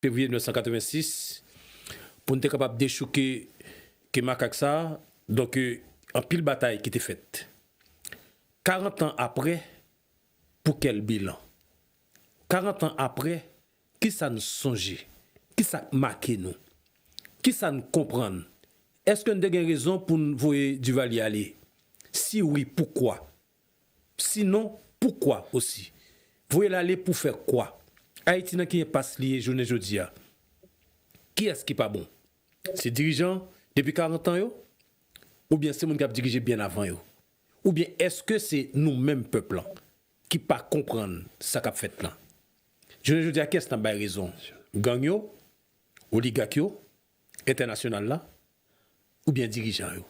février 1986 pour nous être capable de déchouquer que macaque ça. Donc, en pile bataille qui était faite. 40 ans après, pour quel bilan? 40 ans après, qui ça nous songe? Qui ça marqué nous? Qui ça nous comprend? Est-ce qu'on a des raisons pour nous voir Duvalier aller? Si oui, pourquoi? Sinon, pourquoi aussi? Vous voyez aller pour faire quoi? Haïti n'a qui est pas lié journée jeudi. Qui est-ce qui est pas bon? C'est dirigeant depuis 40 ans yo? Ou bien c'est mon qui a dirigé bien avant yo? Ou bien est-ce que c'est nous-mêmes peuple qui pas comprendre ça qu'a fait là? Journée jeudi qu'est-ce qui a raison? Gang yo, oligarque yo, international là, ou bien dirigeant yo?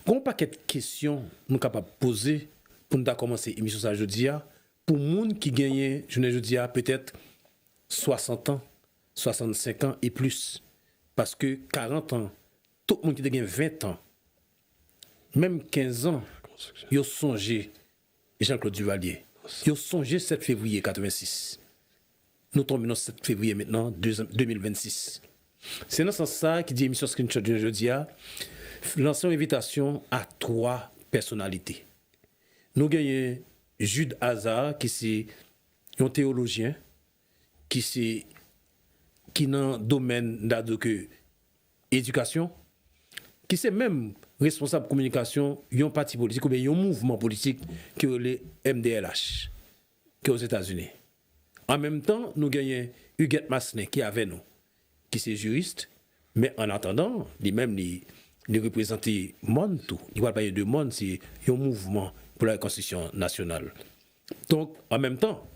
Bon paquet de questions nous capable poser pour nous commencer l'émission ça jeudi pour monde qui gagne journée jeudi peut-être 60 ans, 65 ans et plus parce que 40 ans tout le monde qui gagne 20 ans même 15 ans yo songé Jean-Claude Duvalier yo songé 7 février 86 nous tombons le 7 février maintenant 2026 c'est dans ce sens ça qui dit émission screenshot de jeudi lancer une invitation à 3 personnalités. Nous gagnons Jude Hazard, qui c'est un théologien, qui dans le domaine de l'éducation, qui c'est même responsable de communication d'un parti politique ou bien un mouvement politique qui est le MDLH, qui est aux États-Unis. En même temps, nous gagnons Huguette Massenet, qui est avec nous, qui c'est juriste, mais en attendant, lui-même, il représente monde tout. Il ne va pas y de monde, c'est un mouvement pour la Constitution nationale. Donc, en même temps,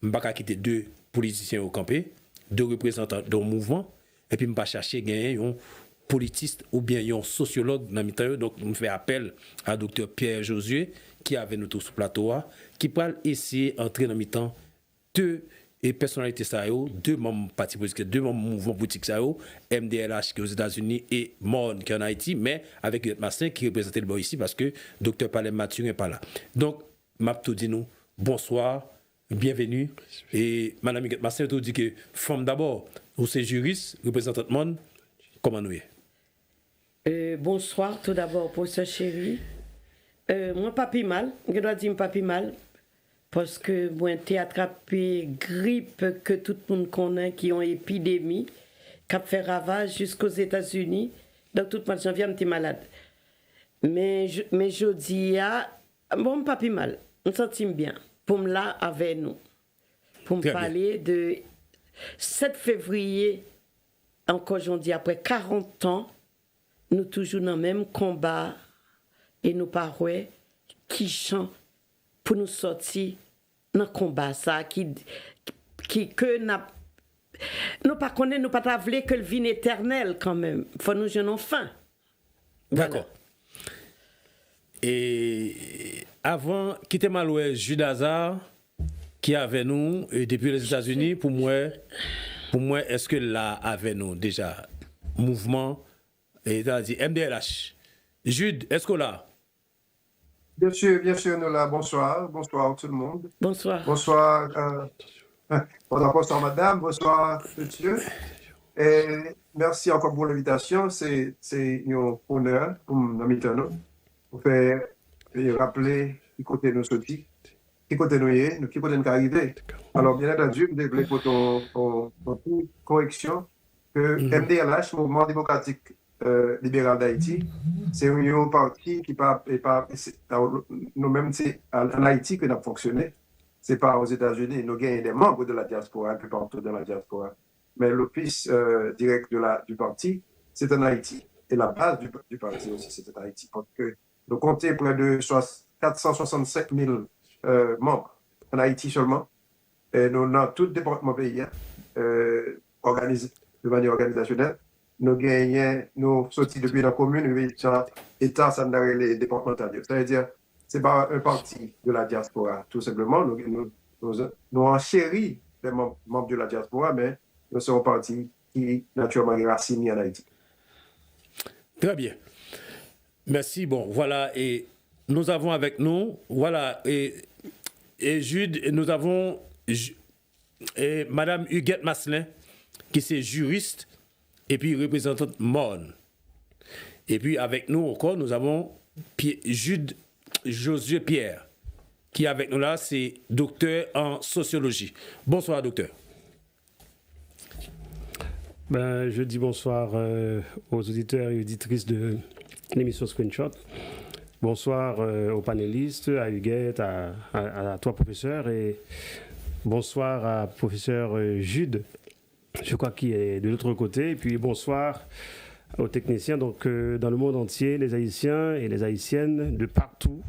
je ne vais pas quitter 2 politiciens au campé, 2 représentants d'un mouvement, et puis je ne vais pas chercher à gagner un politiste ou bien un sociologue dans le milieu. Donc, je fais appel à Dr. Pierre Josué, qui est avec nous tous sur le plateau, qui peut essayer d'entrer dans le temps 2 et personnalité ça 2 membres parti politique 2 membres mouvement politique ça MDLH qui est aux États-Unis et MON qui est en Haïti mais avec Huguette Massenet qui représente le bois ici parce que docteur Palem Mathurin n'est pas là. Donc m'a tout dit nous bonsoir, bienvenue et madame Huguette Massenet tout dit que femme d'abord ou c'est juriste représentante MON comment nous est. Bonsoir tout d'abord pour ce chéri. Moi pas plus mal, je dois dire pas plus mal. Parce que moi, j'ai attrapé grippe que tout le monde connaît, qui ont épidémie, qui a fait ravage jusqu'aux États-Unis. Donc, tout le monde, j'en viens, j'étais malade. Mais je dis, bon, pas plus mal. On me sent bien. Pour me là, avec nous. Pour me parler de 7 février, encore aujourd'hui, après 40 ans, nous toujours dans le même combat et nous parlons qui chantent pour nous sortir dans le combat ça qui que nous pas connaît nous pas travailler que le vie éternel quand même faut nous jeune enfin. D'accord. Et avant quitter Maloué Jude Hazard qui est avec nous depuis les États-Unis pour moi est-ce que là avec nous déjà mouvement et MDLH Jude est-ce que là Bien sûr, nous là. Bonsoir tout le monde. Bonsoir. Bonsoir, bonsoir madame, bonsoir monsieur. Et merci encore pour l'invitation. C'est un honneur pour nous pour faire rappeler qui côté nous sortis, qui côté nous est, qui côté nous arrivé. Alors bien entendu, je voulais pour ton correction que MDLH, Mouvement démocratique libéral d'Haïti, c'est un parti qui pas nous-mêmes c'est en Haïti que nous avons fonctionné. C'est pas aux États-Unis. Nous gagnons des membres de la diaspora un peu partout dans la diaspora. Mais l'office direct du parti, c'est en Haïti. Et la base du parti aussi, c'est en Haïti. Parce que nous comptons près de 465 000 membres en Haïti seulement. Et nous avons tout le département pays organisé de manière organisationnelle. Nous gagnons, nous sortis depuis la commune, État, ça n'a pas les départementales. C'est-à-dire, ce n'est pas un parti de la diaspora, tout simplement. Nous enchéris les membres de la diaspora, mais nous sommes un parti qui, naturellement, est raciné en Haïti. Très bien. Merci. Bon, voilà. Et nous avons avec nous, voilà, et Jude, nous avons et Madame Huguette Massenet, qui est juriste et puis représentante MON. Et puis avec nous encore, nous avons Jude Josué Pierre, qui est avec nous là, c'est docteur en sociologie. Bonsoir, docteur. Je dis bonsoir aux auditeurs et auditrices de l'émission Screenshot. Bonsoir aux panélistes, à Huguette, à toi professeur, et bonsoir à professeur Jude, je crois qu'il est de l'autre côté, et puis bonsoir aux techniciens donc, dans le monde entier, les Haïtiens et les Haïtiennes de partout,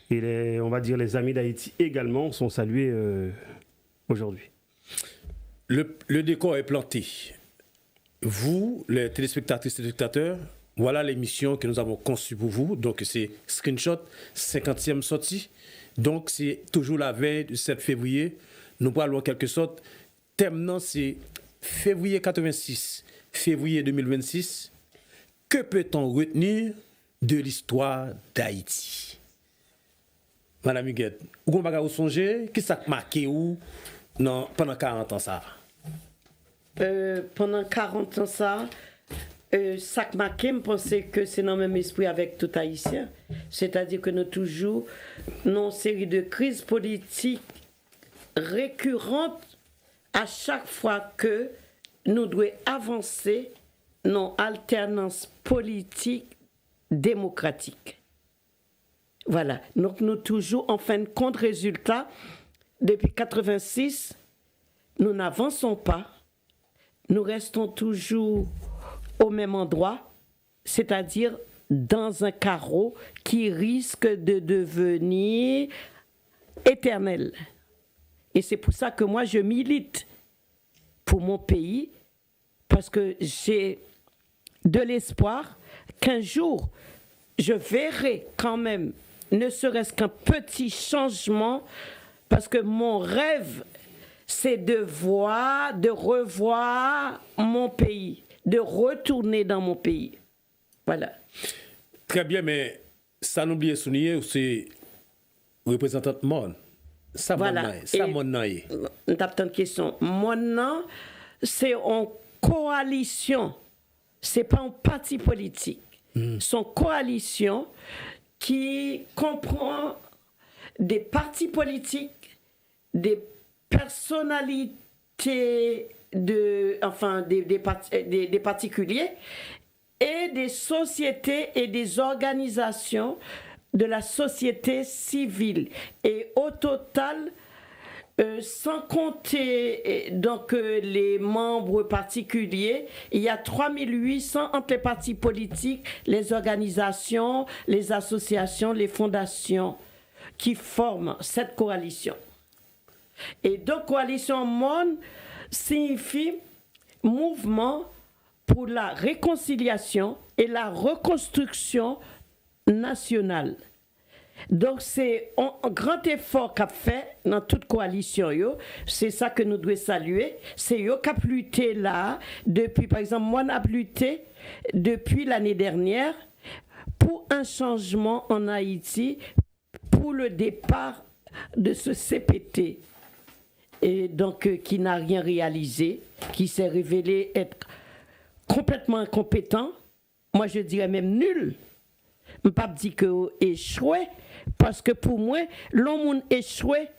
et on va dire les amis d'Haïti également sont salués aujourd'hui. Le décor est planté. Vous, les téléspectatrices et téléspectateurs, voilà l'émission que nous avons conçue pour vous. Donc, c'est Screenshot, 50e sortie. Donc, c'est toujours la veille du 7 février. Nous parlons en quelque sorte. Thème, non, c'est février 86, février 2026. Que peut-on retenir de l'histoire d'Haïti? Madame Huguette, vous avez songé, qui ça a marqué où pendant 40 ans ça? Pendant 40 ans ça qui marqué, je pensais que c'est dans le même esprit avec tout Haïtien. C'est-à-dire que nous toujours dans une série de crises politiques récurrentes à chaque fois que nous devons avancer dans alternance politique démocratique. Voilà. Donc nous toujours, en fin de compte, résultat, depuis 86, nous n'avançons pas. Nous restons toujours au même endroit, c'est-à-dire dans un carreau qui risque de devenir éternel. Et c'est pour ça que moi, je milite pour mon pays, parce que j'ai de l'espoir qu'un jour, je verrai quand même, ne serait-ce qu'un petit changement, parce que mon rêve, c'est de revoir mon pays, de retourner dans mon pays. Voilà. Très bien, mais ça n'oublie souligner, c'est représentante MON. Ça, voilà. Mon nom. T'as une question. Mon nom, c'est en coalition. C'est pas un parti politique. C'est une coalition qui comprend des partis politiques, des personnalités des particuliers et des sociétés et des organisations de la société civile. Et au total, sans compter donc, les membres particuliers, il y a 3800 entre les partis politiques, les organisations, les associations, les fondations qui forment cette coalition. Et donc, coalition MON signifie mouvement pour la réconciliation et la reconstruction nationale. Donc, c'est un grand effort qu'a fait dans toute coalition. C'est ça que nous devons saluer. C'est eux qui ont lutté là, depuis, par exemple, moi, j'ai lutté depuis l'année dernière pour un changement en Haïti, pour le départ de ce CPT. Et donc qui n'a rien réalisé, qui s'est révélé être complètement incompétent, moi je dirais même nul. Je ne peux pas dire qu'il échoué, parce que pour moi, l'homme échoué,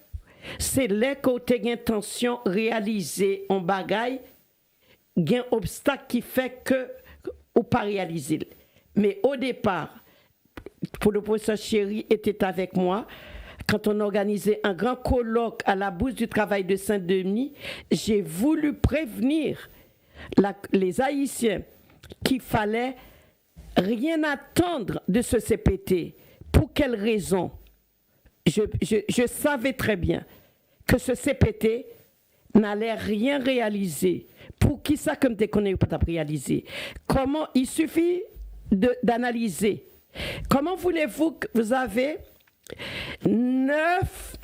c'est là qu'on a une intention réalisée en bagaille, il y a un obstacle qui fait que ou pas réaliser. Mais au départ, pour le professeur Chéri était avec moi, quand on organisait un grand colloque à la Bourse du Travail de Saint-Denis, j'ai voulu prévenir les Haïtiens qu'il fallait rien attendre de ce CPT. Pour quelle raison? Je savais très bien que ce CPT n'allait rien réaliser. Pour qui ça, comme tu connais pas réaliser? Comment? Il suffit d'analyser. Comment voulez-vous que vous avez 9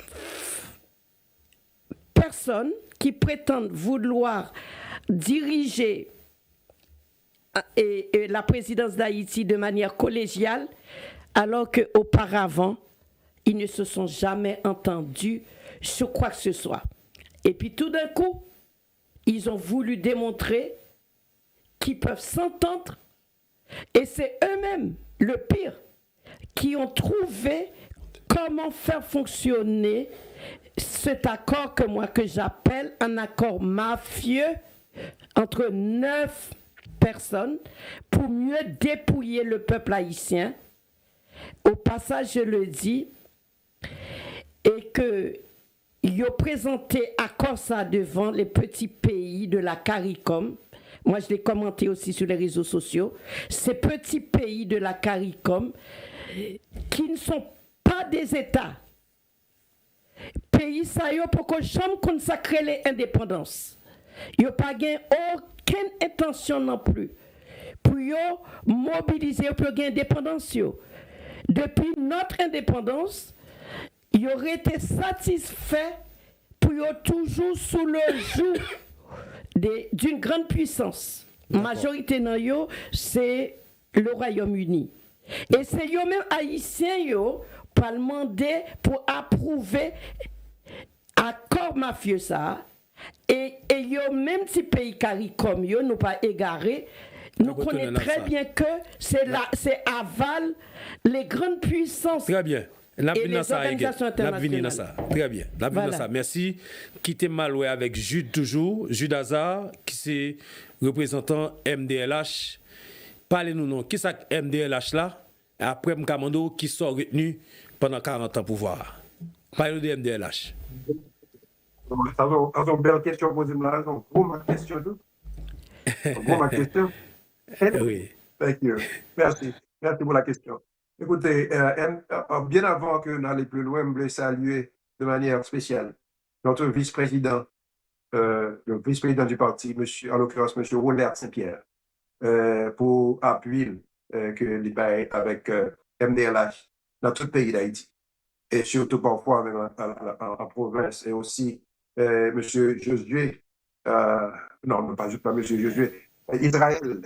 personnes qui prétendent vouloir diriger la présidence d'Haïti de manière collégiale, alors qu'auparavant, ils ne se sont jamais entendus sur quoi que ce soit. Et puis tout d'un coup, ils ont voulu démontrer qu'ils peuvent s'entendre. Et c'est eux-mêmes, le pire, qui ont trouvé comment faire fonctionner cet accord que j'appelle un accord mafieux entre 9 personnes pour mieux dépouiller le peuple haïtien. Au passage, je le dis, et que ils ont présenté accord ça devant les petits pays de la CARICOM. Moi, je l'ai commenté aussi sur les réseaux sociaux. Ces petits pays de la CARICOM qui ne sont pas des États. Pays ça yo pour que jamais consacrer les indépendances. Yo pas gain aucune intention non plus pour yo mobiliser pour gain indépendance yo. Depuis notre indépendance, il aurait été satisfait pour yo toujours sous le joug d'une grande puissance. Majorité dans yo c'est le Royaume-Uni. Et c'est yo même haïtiens yo pas demander pour approuver accord mafieux ça et yo même si pays CARICOM yo nous pas égaré nous connaissons très bien que c'est aval les grandes puissances. Très bien. La et les organisations internationales. Très bien. La voilà. Ça. Merci. Quittez Maloué avec Jude toujours. Jude Hazard, qui est représentant MDLH. Parlez-nous, non. Qui c'est MDLH là? Après Mkamando, qui sont retenus pendant 40 ans pour voir. Parlez-nous de MDLH. Ça va une belle question posée là. Gros ma question. Gros ma question. Oui. Thank you. Merci. Merci pour la question. Écoutez, bien avant que nous allions plus loin, je voulais saluer de manière spéciale notre vice-président, le vice-président du parti, monsieur, en l'occurrence M. Roulert Saint-Pierre, pour appui que il paye avec MDLH dans tout le pays d'Haïti, et surtout parfois même en province, et aussi M. Josué, non, pas M. Josué, Israël,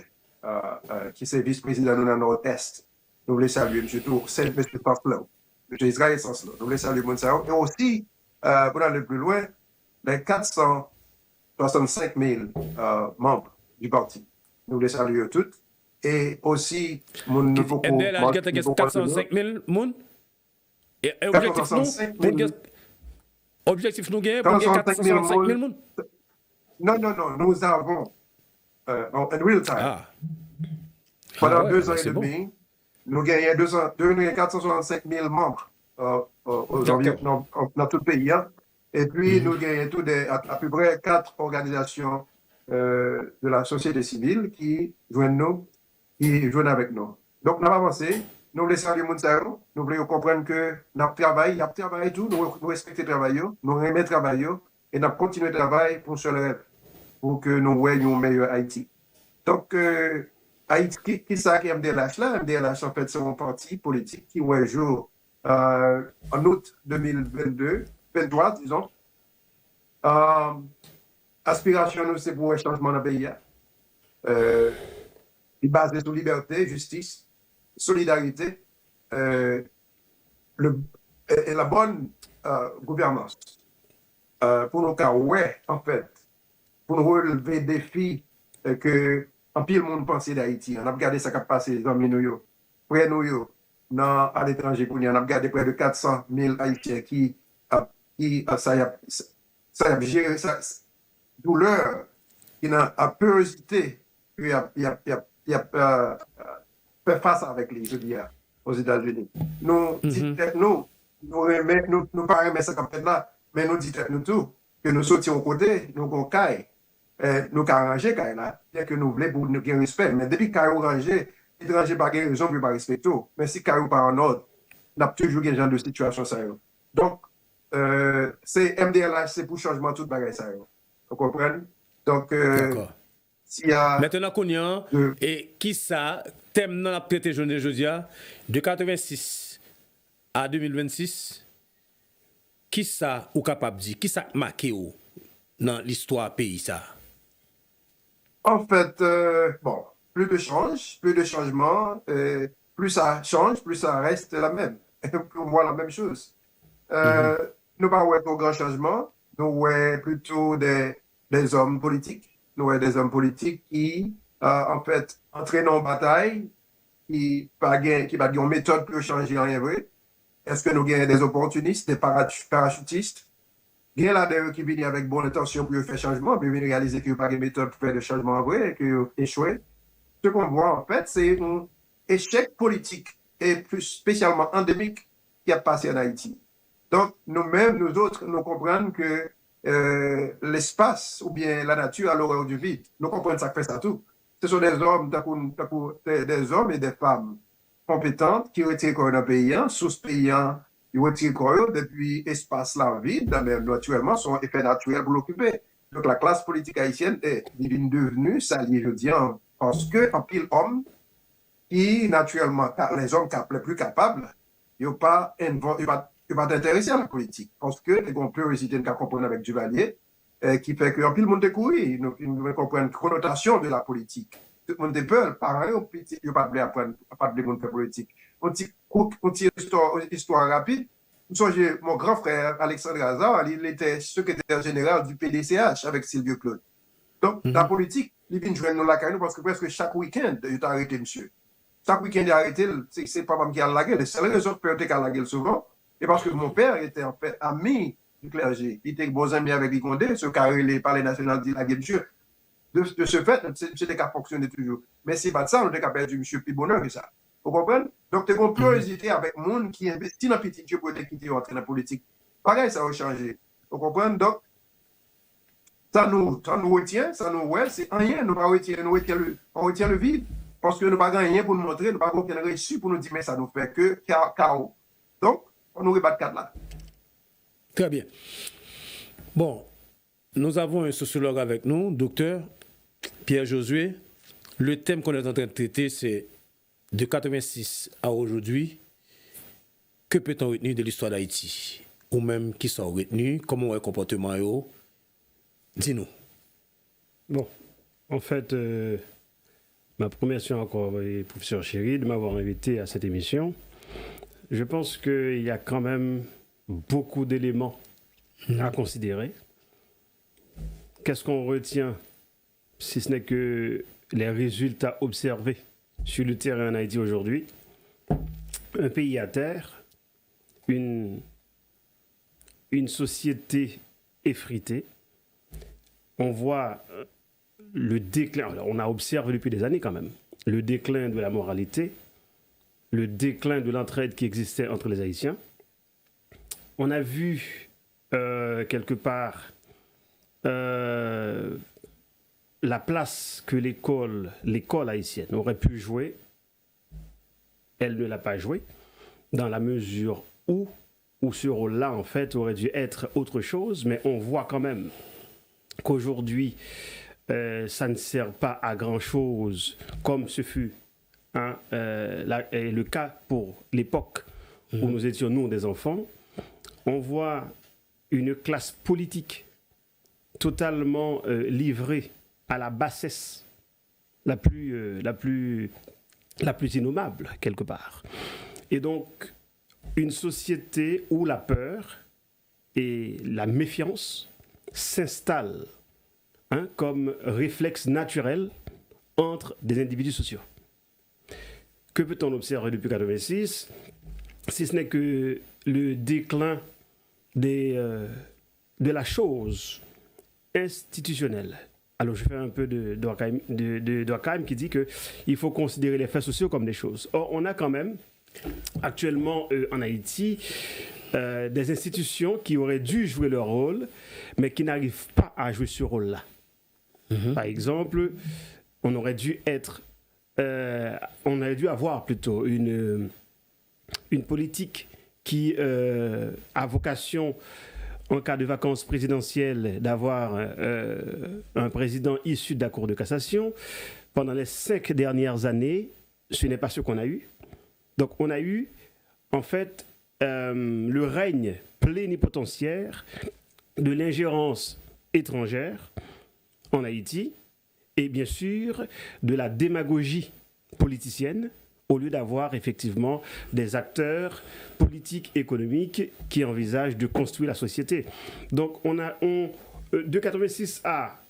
qui est vice-président dans le Nord-Est. Nous voulons saluer M. Tour, c'est M. Passelot, M. Israël Sanslo. Nous voulons saluer Monsao. Et aussi, pour aller plus loin, les 465 000 membres du parti. Nous voulons saluer toutes. Et aussi, mon nouveau MDLH, 405 000 monde. Et objectif nous gagne pour 465 000 monde. Non, nous avons en real time. Pendant 2 ans et demi, nous gagnons 465 000 membres dans tout le pays. Hein. Et puis, nous gagnons à peu près 4 organisations de la société civile qui joignent avec nous. Donc, nous avons avancé. Nous voulons saluer Monsaro. Nous voulons comprendre que nous travaillons tout. Nous respectons le travail. Nous aimons le travail. Et nous continuons le travail pour ce rêve, pour que nous voyions un meilleur Haïti. Donc, Haïti, qui est MDLH là? MDLH, en fait, c'est un parti politique qui voit le jour en août 2023, disons. Aspiration, nous, c'est pour un changement dans le pays. Il est basé sur liberté, justice, solidarité et la bonne gouvernance. Pour nos cas, ouais, en fait, pour nous relever des défis que en pile monde pensait d'Haïti. On a regardé ça qui a passé dans nous, près nous, à l'étranger, on a regardé près de 400 000 Haïtiens qui ça a géré sa douleur, qui a pérosité, qui a fait face avec les jeunes aux États-Unis. Nous ne pas aimer ça comme là, mais nous disons nous tout, que nous sortions au côté, nous avons caille. Nous avons arrangé là, bien que nous voulons pour nous gagner respect. Mais depuis qu'on a arrangé, l'étranger n'a pas de raison pour ne pas respecter. Mais si qu'on pas en ordre, on a toujours des genre de situation. Donc, c'est MDLH, c'est pour changement tout bagage. Vous comprenez? Donc, s'il y a. Maintenant qu'on y a, et qui ça, thème dans la traité journée Jodia, de 86 à 2026, qui ça ou capable de dire, qui ça marqué dans l'histoire pays ça? En fait, bon, plus de changements, plus ça change, plus ça reste la même. Pour moi, la même chose. Nous pas ouais pour grand changement, nous ouais plutôt des des hommes politiques. Nous avons des hommes politiques qui, en fait, entraînent en bataille, qui pas une méthode pour changer rien vrai. Est-ce que nous avons des opportunistes, des parachutistes? Il y a là qui viennent avec bonne intention pour faire changement, mais ils réalisent qu'il n'y a pas de méthode pour faire de changement vrai et qu'ils échouent. Ce qu'on voit, en fait, c'est un échec politique et plus spécialement endémique qui a passé en Haïti. Donc, nous-mêmes, nous autres, nous comprenons que l'espace ou bien la nature a l'horreur du vide. Nous comprenons ça fait ça tout. Ce sont des hommes, des hommes et des femmes compétentes qui retirent dans un pays, sous-payants, ils retirent corps depuis espace là vide, mais naturellement, son effet naturel pour l'occuper. Donc, la classe politique haïtienne est devenue, ça je dis, parce que en pile homme, qui naturellement, les hommes les plus capables, ils ne pas t'intéresser à la politique. Parce que on peut réciter une comprendre avec Duvalier, qui fait qu'en pile monde découvrir, ils comprennent la connotation de la politique. Tout le monde est peur, pareil, ils ne pas apprendre à de monde politique. On dit histoire rapide. Mon grand frère Alexandre Hazard, il était secrétaire général du PDCH avec Sylvio Claude. Donc, la politique, il vient jouer dans la carrière parce que presque chaque week-end, il t'a arrêté, monsieur. Chaque week-end, il a arrêté, c'est pas moi qui a la gueule. C'est les autres pères qui ont la gueule souvent. Et parce que mon père était en fait ami du clergé. Il était bon ami avec Condé, ce carré, les palais national dit la gueule, monsieur. De ce fait, c'est des cas fonctionner toujours. Mais c'est pas de ça, on est capable du monsieur plus bonheur que ça. Vous comprenez? Donc, on peut hésiter avec le monde qui investit dans petit Dieu pour quitter entrer dans la politique. Pareil, ça va changer. Vous comprenez? Donc, ça nous retient, ça nous ouais, c'est rien, on retient le vide. Parce que nous n'avons pas rien pour nous montrer, nous n'avons pas réussi pour nous dire, mais ça nous fait que chaos. Donc, on nous rebat de cadre là. Très bien. Bon, nous avons un sociologue avec nous, docteur Pierre Josué. Le thème qu'on est en train de traiter, c'est de 86 à aujourd'hui. Que peut-on retenir de l'histoire d'Haïti? Ou même qui sont retenus? Comment est le comportement? Dis-nous. Bon, en fait, ma première question encore, professeur Chéri, de m'avoir invité à cette émission. Je pense qu'il y a quand même beaucoup d'éléments à considérer. Qu'est-ce qu'on retient, si ce n'est que les résultats observés sur le terrain en Haïti aujourd'hui? Un pays à terre, une société effritée. On voit le déclin, alors on a observé depuis des années quand même, le déclin de la moralité, le déclin de l'entraide qui existait entre les Haïtiens. On a vu quelque part la place que l'école haïtienne aurait pu jouer. Elle ne l'a pas joué, dans la mesure où ce rôle-là, en fait, aurait dû être autre chose, mais on voit quand même qu'aujourd'hui, ça ne sert pas à grand-chose, comme ce fut le cas pour l'époque où nous étions, nous, des enfants. On voit une classe politique totalement livrée à la bassesse la plus innommable, quelque part. Et donc, une société où la peur et la méfiance s'installent comme réflexe naturel entre des individus sociaux. Que peut-on observer depuis 1986, si ce n'est que le déclin de la chose institutionnelle? Alors, je fais un peu de Durkheim qui dit qu'il faut considérer les faits sociaux comme des choses. Or, on a quand même, actuellement en Haïti, des institutions qui auraient dû jouer leur rôle, mais qui n'arrivent pas à jouer ce rôle-là. Par exemple, on aurait dû avoir plutôt une politique qui a vocation, en cas de vacances présidentielles, d'avoir un président issu de la Cour de cassation. Pendant les 5 dernières années, ce n'est pas ce qu'on a eu. Donc on a eu, en fait, le règne plénipotentiaire de l'ingérence étrangère en Haïti et bien sûr de la démagogie politicienne au lieu d'avoir effectivement des acteurs politiques, économiques qui envisagent de construire la société. Donc de 86 à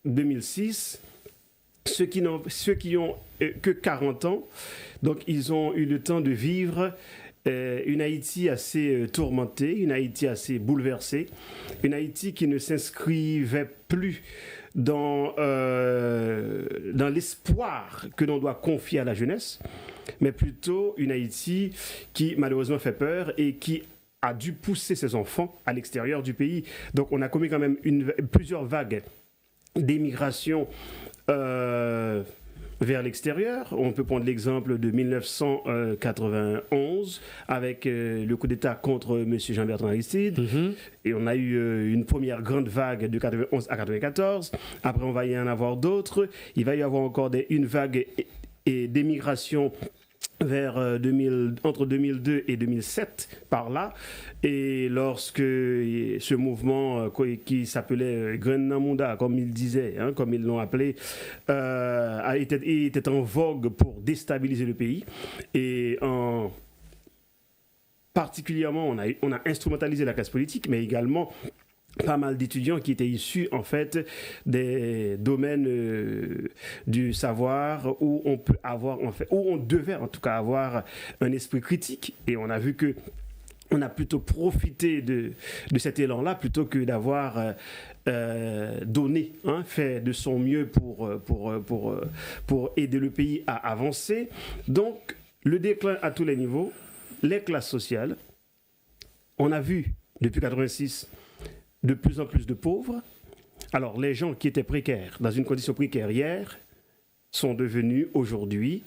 2006, ceux qui ont que 40 ans, donc ils ont eu le temps de vivre une Haïti assez tourmentée, une Haïti assez bouleversée, une Haïti qui ne s'inscrivait plus dans l'espoir que l'on doit confier à la jeunesse, mais plutôt une Haïti qui malheureusement fait peur et qui a dû pousser ses enfants à l'extérieur du pays. Donc on a commis quand même plusieurs vagues d'émigration vers l'extérieur. On peut prendre l'exemple de 1991 avec le coup d'État contre M. Jean-Bertrand Aristide. Et on a eu une première grande vague de 91 à 94. Après, on va y en avoir d'autres. Il va y avoir encore une vague d'émigration vers entre 2002 et 2007, par là, et lorsque ce mouvement qui s'appelait Grenamunda, comme ils disaient, comme ils l'ont appelé, était en vogue pour déstabiliser le pays, et particulièrement, on a instrumentalisé la classe politique, mais également pas mal d'étudiants qui étaient issus en fait des domaines du savoir où on peut avoir en fait, où on devait en tout cas avoir un esprit critique, et on a vu que on a plutôt profité de cet élan-là plutôt que d'avoir donné, fait de son mieux pour aider le pays à avancer. Donc le déclin à tous les niveaux, les classes sociales, on a vu depuis 86 de plus en plus de pauvres. Alors, les gens qui étaient précaires, dans une condition précaire hier, sont devenus aujourd'hui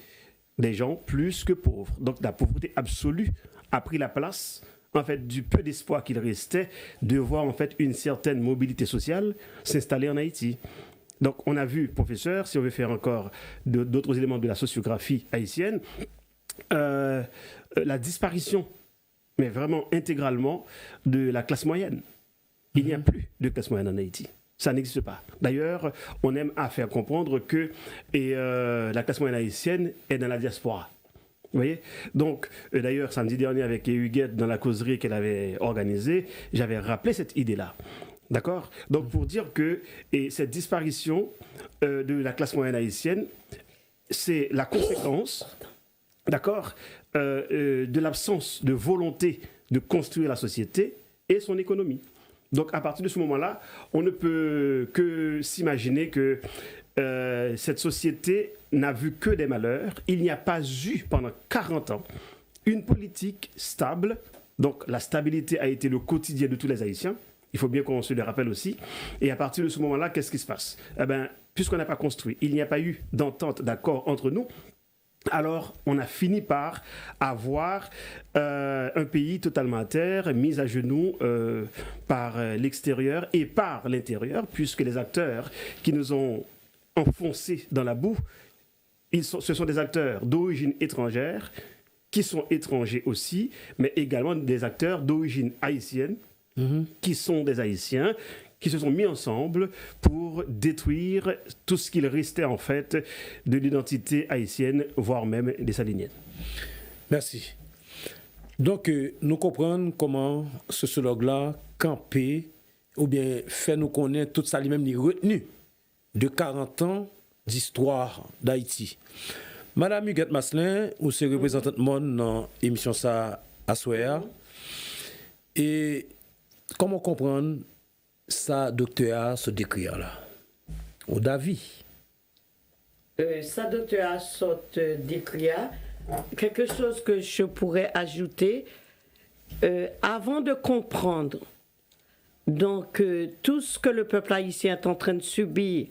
des gens plus que pauvres. Donc, la pauvreté absolue a pris la place, en fait, du peu d'espoir qu'il restait de voir, en fait, une certaine mobilité sociale s'installer en Haïti. Donc, on a vu, professeur, si on veut faire encore d'autres éléments de la sociographie haïtienne, la disparition, mais vraiment intégralement, de la classe moyenne. Il n'y a plus de classe moyenne en Haïti. Ça n'existe pas. D'ailleurs, on aime à faire comprendre que la classe moyenne haïtienne est dans la diaspora. Vous voyez ? Donc, d'ailleurs, samedi dernier, avec Huguette, dans la causerie qu'elle avait organisée, j'avais rappelé cette idée-là. D'accord ? Donc, pour dire que cette disparition de la classe moyenne haïtienne, c'est la conséquence, d'accord, de l'absence de volonté de construire la société et son économie. Donc, à partir de ce moment-là, on ne peut que s'imaginer que cette société n'a vu que des malheurs. Il n'y a pas eu, pendant 40 ans, une politique stable. Donc, la stabilité a été le quotidien de tous les Haïtiens. Il faut bien qu'on se le rappelle aussi. Et à partir de ce moment-là, qu'est-ce qui se passe ? Eh bien, puisqu'on n'a pas construit, il n'y a pas eu d'entente, d'accord entre nous, alors on a fini par avoir un pays totalement à terre, mis à genoux par l'extérieur et par l'intérieur, puisque les acteurs qui nous ont enfoncés dans la boue, ce sont des acteurs d'origine étrangère, qui sont étrangers aussi, mais également des acteurs d'origine haïtienne, qui sont des Haïtiens, qui se sont mis ensemble pour détruire tout ce qu'il restait en fait de l'identité haïtienne, voire même des saliniennes. Merci. Donc, nous comprenons comment ce sociologue-là campé, ou bien fait nous connaître tout ça lui-même retenu de 40 ans d'histoire d'Haïti. Madame Huguette Masselin, vous êtes représentante monde dans l'émission ça à Soya. Et comment comprendre ça, docteur, ce décrire-là, au David? Ça, docteur, ce décrire, quelque chose que je pourrais ajouter, avant de comprendre donc tout ce que le peuple haïtien est en train de subir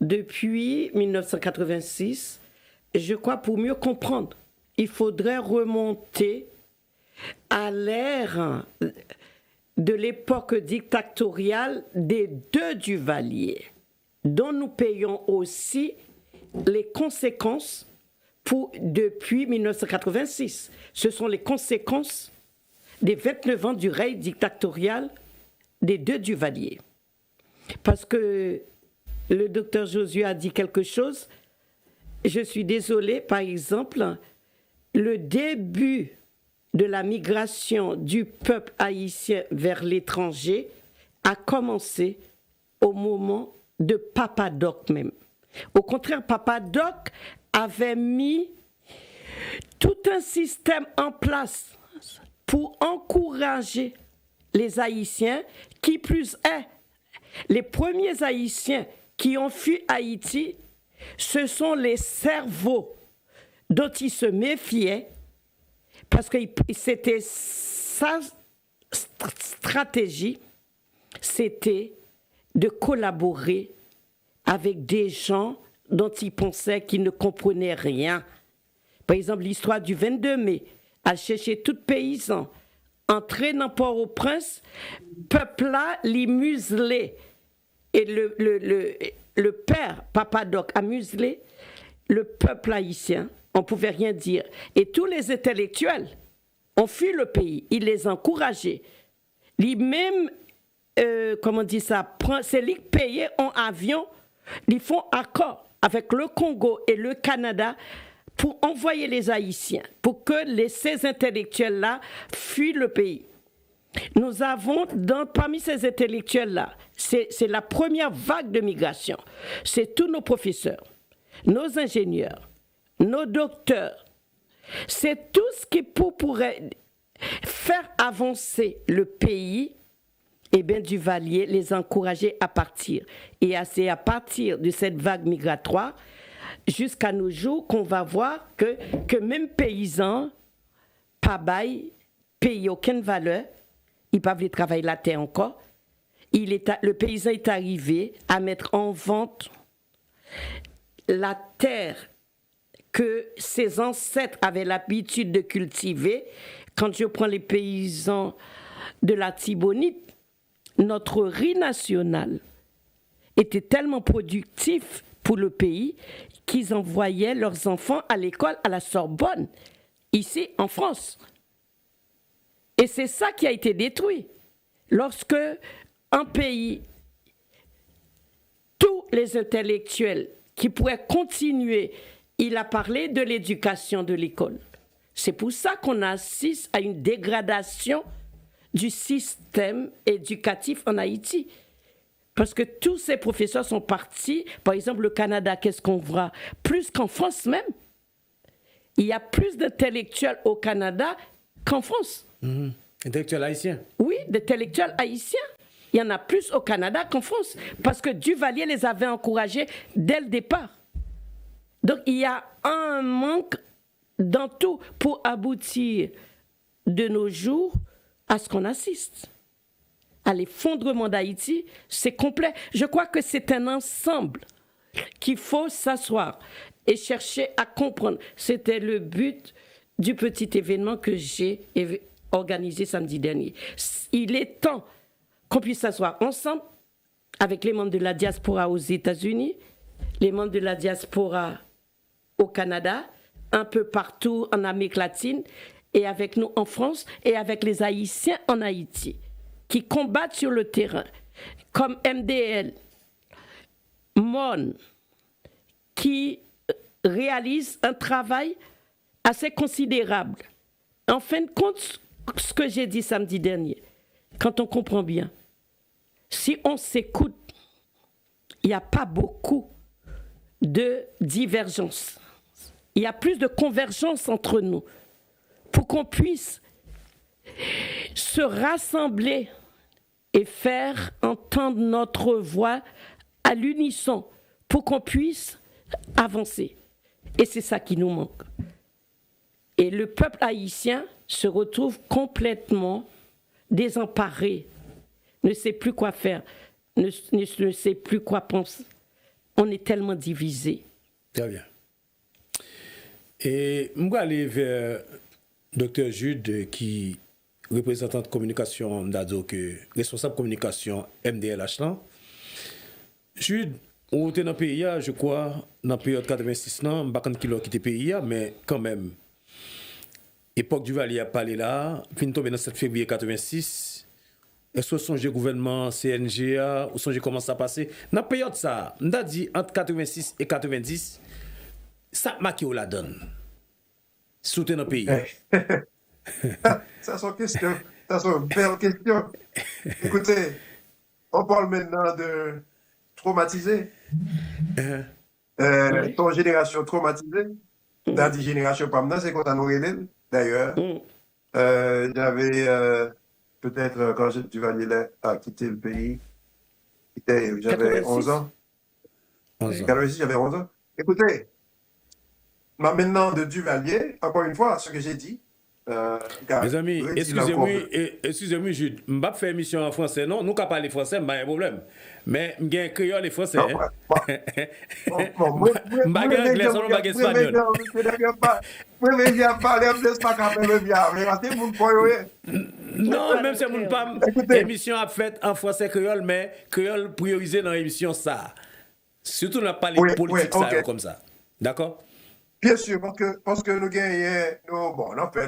depuis 1986, je crois pour mieux comprendre, il faudrait remonter à l'ère de l'époque dictatoriale des deux Duvalier, dont nous payons aussi les conséquences depuis 1986. Ce sont les conséquences des 29 ans du règne dictatorial des deux Duvalier. Parce que le docteur Josué a dit quelque chose, je suis désolée, par exemple, le début de la migration du peuple haïtien vers l'étranger a commencé au moment de Papa Doc même. Au contraire, Papa Doc avait mis tout un système en place pour encourager les Haïtiens, qui plus est, les premiers Haïtiens qui ont fui Haïti, ce sont les cerveaux dont ils se méfiaient, parce que c'était sa stratégie, c'était de collaborer avec des gens dont ils pensaient qu'ils ne comprenaient rien. Par exemple, l'histoire du 22 mai, à chercher tout paysan, entrer dans Port-au-Prince, peuple-là, les muselés. Et le père, Papa Doc, a muselé le peuple haïtien. On ne pouvait rien dire. Et tous les intellectuels ont fui le pays. Il les encourageait. Les mêmes, comment on dit ça, c'est les payés en avion, ils font accord avec le Congo et le Canada pour envoyer les Haïtiens, pour que ces intellectuels-là fuient le pays. Nous avons, parmi ces intellectuels-là, c'est la première vague de migration. C'est tous nos professeurs, nos ingénieurs, nos docteurs. C'est tout ce qui pourrait faire avancer le pays. Eh bien, Duvalier les encourager à partir. Et c'est à partir de cette vague migratoire, jusqu'à nos jours, qu'on va voir que même paysans, pas bail, payent aucune valeur, ils peuvent travailler la terre encore. Le paysan est arrivé à mettre en vente la terre que ses ancêtres avaient l'habitude de cultiver. Quand je prends les paysans de la Tibonite, notre riz national était tellement productif pour le pays qu'ils envoyaient leurs enfants à l'école à la Sorbonne, ici en France. Et c'est ça qui a été détruit. Lorsque un pays, tous les intellectuels qui pourraient continuer, il a parlé de l'éducation de l'école. C'est pour ça qu'on assiste à une dégradation du système éducatif en Haïti. Parce que tous ces professeurs sont partis. Par exemple, le Canada, qu'est-ce qu'on voit? Plus qu'en France même. Il y a plus d'intellectuels au Canada qu'en France. Intellectuels haïtiens? Oui, d'intellectuels haïtiens. Il y en a plus au Canada qu'en France. Parce que Duvalier les avait encouragés dès le départ. Donc, il y a un manque dans tout pour aboutir de nos jours à ce qu'on assiste. À l'effondrement d'Haïti, c'est complet. Je crois que c'est un ensemble qu'il faut s'asseoir et chercher à comprendre. C'était le but du petit événement que j'ai organisé samedi dernier. Il est temps qu'on puisse s'asseoir ensemble avec les membres de la diaspora aux États-Unis, les membres de la diaspora au Canada, un peu partout en Amérique latine, et avec nous en France, et avec les Haïtiens en Haïti, qui combattent sur le terrain, comme MDL, MON, qui réalisent un travail assez considérable. En fin de compte, ce que j'ai dit samedi dernier, quand on comprend bien, si on s'écoute, il n'y a pas beaucoup de divergence. Il y a plus de convergence entre nous pour qu'on puisse se rassembler et faire entendre notre voix à l'unisson pour qu'on puisse avancer. Et c'est ça qui nous manque. Et le peuple haïtien se retrouve complètement désemparé, ne sait plus quoi faire, ne sait plus quoi penser. On est tellement divisé. Très bien. Et je vais aller vers Dr. Jude, qui est représentant de communication d'ADO, responsable de communication MDLH. Jude, on était dans le pays, je crois, dans la période 86, je ne sais pas qui a quitté le pays, mais quand même, l'époque du Duvalier a parlé là, puis nous tombons dans 7 février 86. Est-ce que vous songez gouvernement CNGA, ou songez comment ça passé? Dans la période ça, on a dit entre 86 et 90, ça m'a qui la donne. Soutenir dans le pays. Ça, c'est une question. Ça, c'est une belle question. Écoutez, on parle maintenant de traumatisé. Oui. Ton génération traumatisée. Dans la génération, pas maintenant, c'est quand on nous d'ailleurs. J'avais peut-être, quand Duvalier a quitté le pays, j'avais 11 ans. 11 ans. 86, j'avais 11 ans. Écoutez, maintenant de Duvalier, encore une fois, ce que j'ai dit. Mes amis, excusez-moi, je ne vais pas faire émission en français, non? Nous, quand parler français, pas un problème. Mais je suis créole et français. Je ne parle pas anglais, seulement pas espagnol. Non, même si je ne pas émission à fait en français créole, mais créole priorisé dans l'émission ça. Surtout dans parler politique ça comme ça. D'accord? Bien sûr, parce que nous gagnons,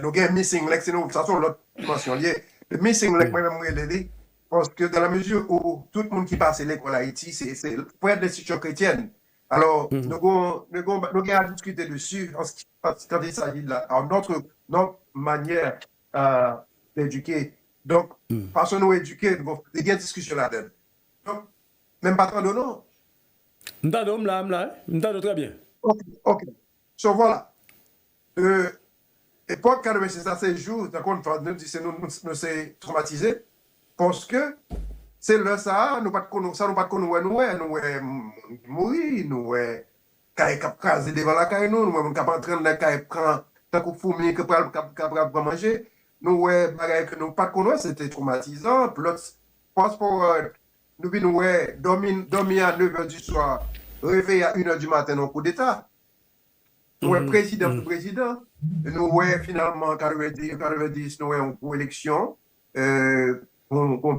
nous gagnons missing link, c'est nous, ça sont l'autre dimension liée. Le missing link, moi-même, je l'ai dit, parce que dans la mesure où tout le monde qui passe à l'école à Haïti, c'est près de l'institution chrétienne. Alors, nous avons à discuter dessus quand il s'agit de notre manière d'éduquer. Donc, parce que nous éduquer, il y a une discussion là-dedans. Donc, même pas tant de non. M'entends très bien. Ok. So voilà. Époque 86, ça c'est jour, d'accord, nous sommes traumatisés parce que c'est là ça, nous pas mourir, nous caille cap craser devant la caille nous cap entrer dans la caille prend tant que fourmi que pour manger, nous bagaille que nous pas connaître, c'était traumatisant, plus fast forward, nous dormir à 9h du soir, réveiller à 1h du matin au coup d'état. Nous sommes président, nous finalement, 90, nous avons une élection, un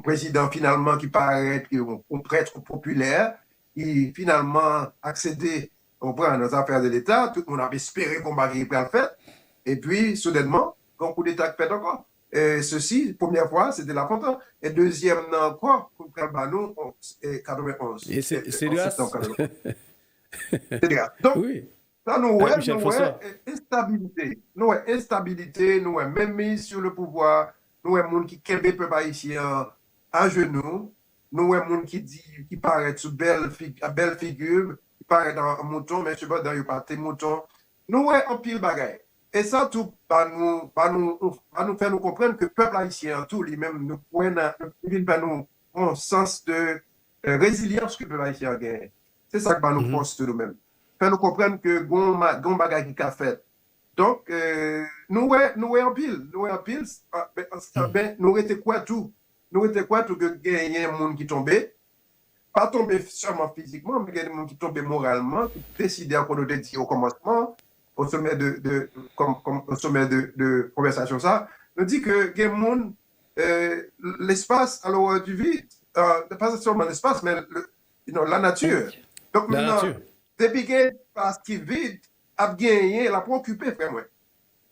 président finalement qui paraît un prêtre populaire, qui finalement accédé aux affaires de l'État, tout le monde avait espéré qu'on va le faire, et puis soudainement, un coup d'État fait encore. Et ceci, première fois, c'était la content. Et deuxième, quoi, pour nous, 91. Et c'est grâce. C'est grâce. Donc, oui. Ça, nous instabilité. Nous instabilité, nous même mise sur le pouvoir, nous monde qui kembe peuple haïtien à genoux, nous monde qui paraît sous belle figure, qui paraît dans un mouton, mais je sais pas dans le mouton. Nous en pile bagaille. Et ça tout va nous faire nous comprendre que le peuple haïtien tout lui-même nous nous un sens de résilience que le peuple haïtien gagne. C'est ça que va nous force nous-mêmes. Faire nous comprendre que gon bagay qui a fait. Donc nous en pile, nous était quoi tout que gagner un monde qui tombait, pas tomber seulement physiquement, mais gagner un monde qui tombait moralement, qui décidait à qu'on dit au commencement, au sommet au sommet de conversation ça, nous dit que gagner un monde l'espace alors du vide, pas seulement l'espace mais la nature. Donc maintenant depuis que parce qu'il vide, a gagné, la préoccupé, frère, moi.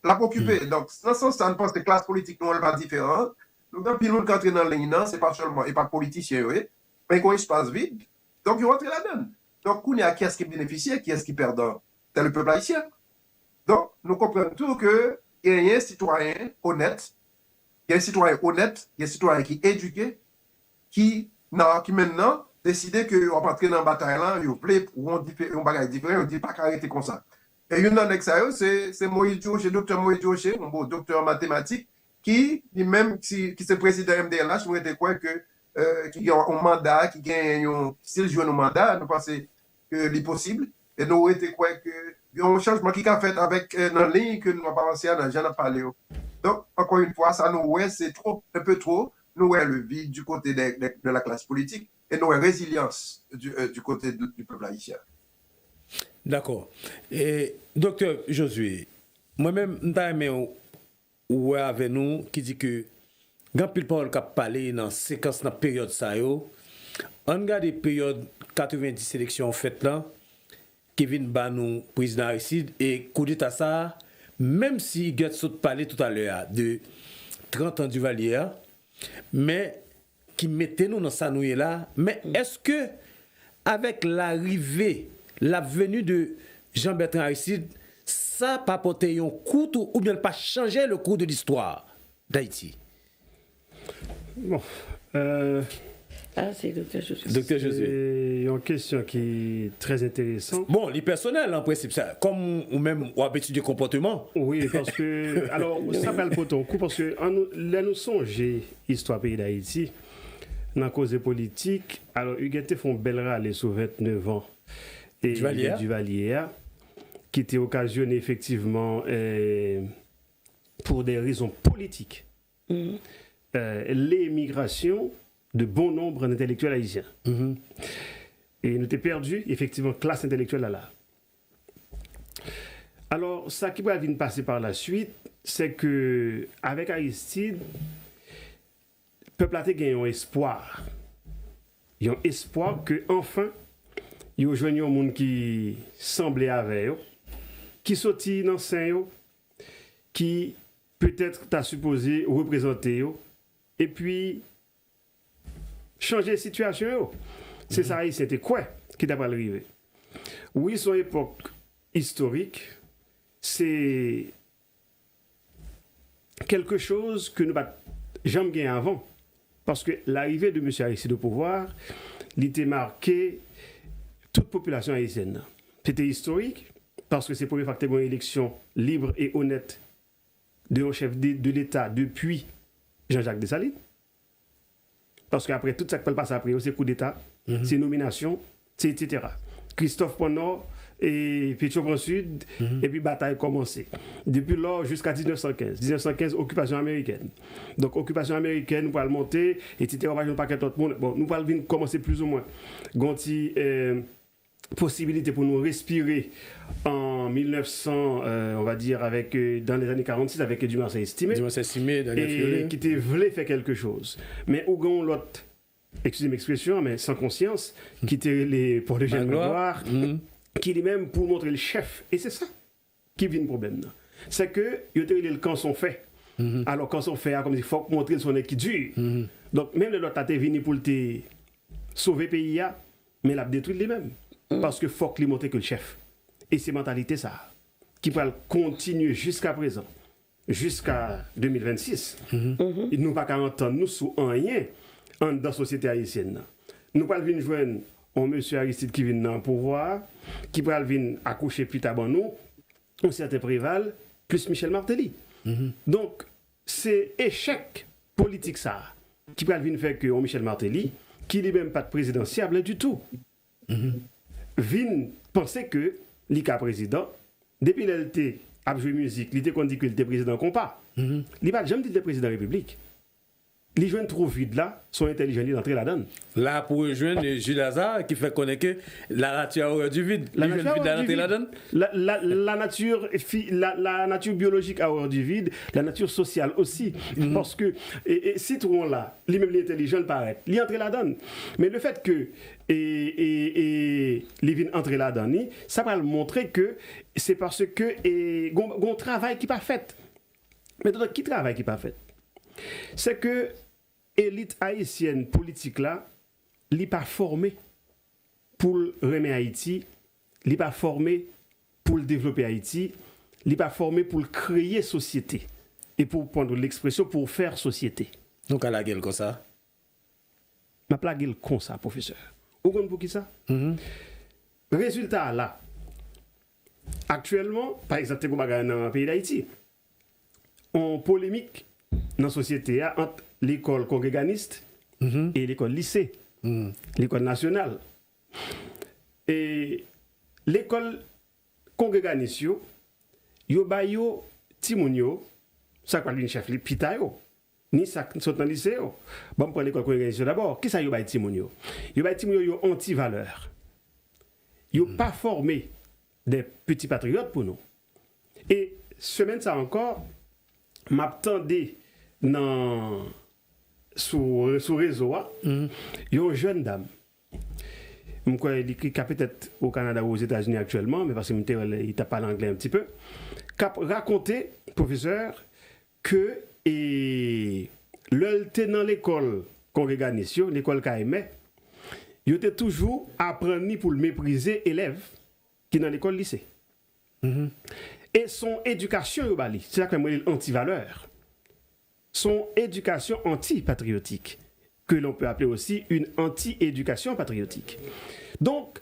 La préoccupé. Donc, dans ce sens, ça, je pense que les classes politiques n'ont pas différentes. Donc, quand ils rentrent dans le ligne, c'est pas seulement, et pas politicien, oui, mais quand il se passe vide, donc ils rentrent là-dedans. Donc, il y a qui est-ce qui bénéficie, qui est-ce qui perd. C'est le peuple haïtien. Donc, nous comprenons tout que il y a un citoyen honnête, il y a un citoyen honnête, il y a un citoyen qui est éduqué, qui maintenant, décider que on va entrer dans la bataille là, il plaît ou on bagaille différent, on dit pas qu'arrêter comme ça. Et une autre c'est Moïse Dioché, docteur Moïse Dioché, un beau docteur en mathématiques, qui lui-même qui c'est président MDLH, nous était quoi que qui a un mandat, qui gagne s'il joue un mandat, nous pensons que c'est possible. Et nous était quoi que il y a un changement qui a fait avec dans ligne que nous avons avancé dans j'en ai parlé. Donc encore une fois, ça nous c'est trop un peu trop, nous le vide du côté de la classe politique. Et nous, résilience du côté du peuple haïtien. D'accord. Et docteur Josué, moi-même, je suis aimé avec nous qui dit que quand pile parole qui a parlé dans séquence dans période ça yo, on regarde la période 90 élections faites là, Kevin Banou président Aristide et coup d'état ça, même si Gertz parlait tout à l'heure de 30 ans du Valier, mais qui mettait nous dans sa nouille là, mais est-ce que avec l'arrivée, la venue de Jean-Bertrand Aristide, ça n'a pas porté un coup ou bien pas changé le cours de l'histoire d'Haïti? Bon, Ah, c'est Dr. Josué. Docteur Josué. C'est une question qui est très intéressante. Bon, les personnels, en principe, ça, comme ou même ou habitude de comportement. Oui, parce que. Alors, ça va le poton coup, parce que là, nous songeons l'histoire pays d'Haïti, dans la cause politique. Alors, Huguette font bel râle sur 29 ans. Et Duvalier, qui était occasionné effectivement pour des raisons politiques. L'émigration de bon nombre d'intellectuels haïtiens. Et nous avons perdu, effectivement, classe intellectuelle là. Alors, ça qui va venir passer par la suite, c'est que avec Aristide, le peuple a gagné un espoir. Il y a un espoir que enfin, il y a un monde qui semblait avec eux, qui sortit dans le qui peut-être t'a supposé représenter eux, et puis changer la situation. C'est ça, c'était quoi qui t'a pas arrivé. Oui, son époque historique, c'est quelque chose que nous n'avons jamais gagné avant. Parce que l'arrivée de M. Aristide au pouvoir, il était marqué toute population haïtienne. C'était historique, parce que c'est le premier facteur d'une élection libre et honnête de chef de l'État depuis Jean-Jacques Dessalines. Parce qu'après tout ça qui peut passer après, c'est coup d'État, c'est nomination, c'est etc. Christophe Ponor et Pétion Sud, et puis bataille commencée. Depuis là jusqu'à 1915. 1915, occupation américaine. Donc, occupation américaine, nous allons monter, etc. On va pas tout le monde. Bon, nous allons commencer plus ou moins. Gonti, possibilité pour nous respirer en 1900, on va dire, avec, dans les années 46, avec Dumas estimé. Dumas estimé, Daniel Fiolé. Et qui voulait faire quelque chose. Mais Ougon, l'autre, excusez l'expression, mais sans conscience, qui était les pour les jeunes gloire, qui lui-même pour montrer le chef. Et c'est ça qui vient le problème. C'est que, il y a le camp sont faits. Alors, quand on fait, comme il faut montrer son équipe dure. Donc, même le l'autre a été venu pour te sauver le pays, mais il a détruit lui-même. Parce que faut qu'il montre que le chef. Et c'est mentalité ça, qui va continuer jusqu'à présent, jusqu'à 2026. Et nous pas qu'à entendre nous sous rien dans la société haïtienne. Nous pas venir joindre un monsieur Aristide qui vient dans le pouvoir, qui va venir accoucher plus tard nous, un certain Préval, plus Michel Martelly. Donc, c'est échec politique ça, qui va venir faire que Michel Martelly, qui n'est même pas de présidentiable du tout, vient penser que l'ICA président, depuis qu'il était à jouer musique, il était qu'on dit qu'il était président compas. Il n'a pas jamais dit qu'il était président de la République. Les jeunes trop vite là, sont intelligents d'entrer là-dedans. Là, pour rejoindre Jules Hazard, qui fait connaître que la nature a horreur du vide. La nature biologique a horreur du vide, la nature sociale aussi. Parce que citron là, lui-même l'intelligent paraît, il entre là-dedans. Mais le fait que les vignes entrent là-dedans, ça va le montrer que c'est parce que un travail qui n'est pas fait. Mais qui travail qui n'est pas fait? C'est que l'élite haïtienne politique là, elle n'est pas formée pour remettre Haïti, elle n'est pas formée pour développer Haïti, elle n'est pas formée pour créer société. Et pour prendre l'expression, pour faire société. Donc à la gueule comme ça. Ma la gueule comme ça, professeur. Vous comprenez pour qui ça? Résultat là, actuellement, par exemple, dans le pays d'Haïti, on polémique dans la société entre l'école congréganiste et l'école lycée, l'école nationale. Et l'école congréganiste, yo ba yo timounio, ça quoi le chef pita yo, ni ça sont dans lycée yo. Bon pour l'école congréganiste d'abord, qui ça yo ba timounio? Yo ba timounio yo anti-valeur. Yo pas formé des petits patriotes pour nous. Et semaine ça encore, m'attendais dans sous réseau une jeune dame qui peut-être au Canada ou aux États-Unis actuellement, mais parce qu'il t'a parlé anglais un petit peu, qui a raconté, professeur, que l'était dans l'école congréganiste, l'école KME, il était toujours appris pour le mépriser élève qui est dans l'école lycée. Et son éducation, c'est là que moi, anti-valeur. Son éducation anti-patriotique. que l'on peut appeler aussi une anti-éducation patriotique. Donc,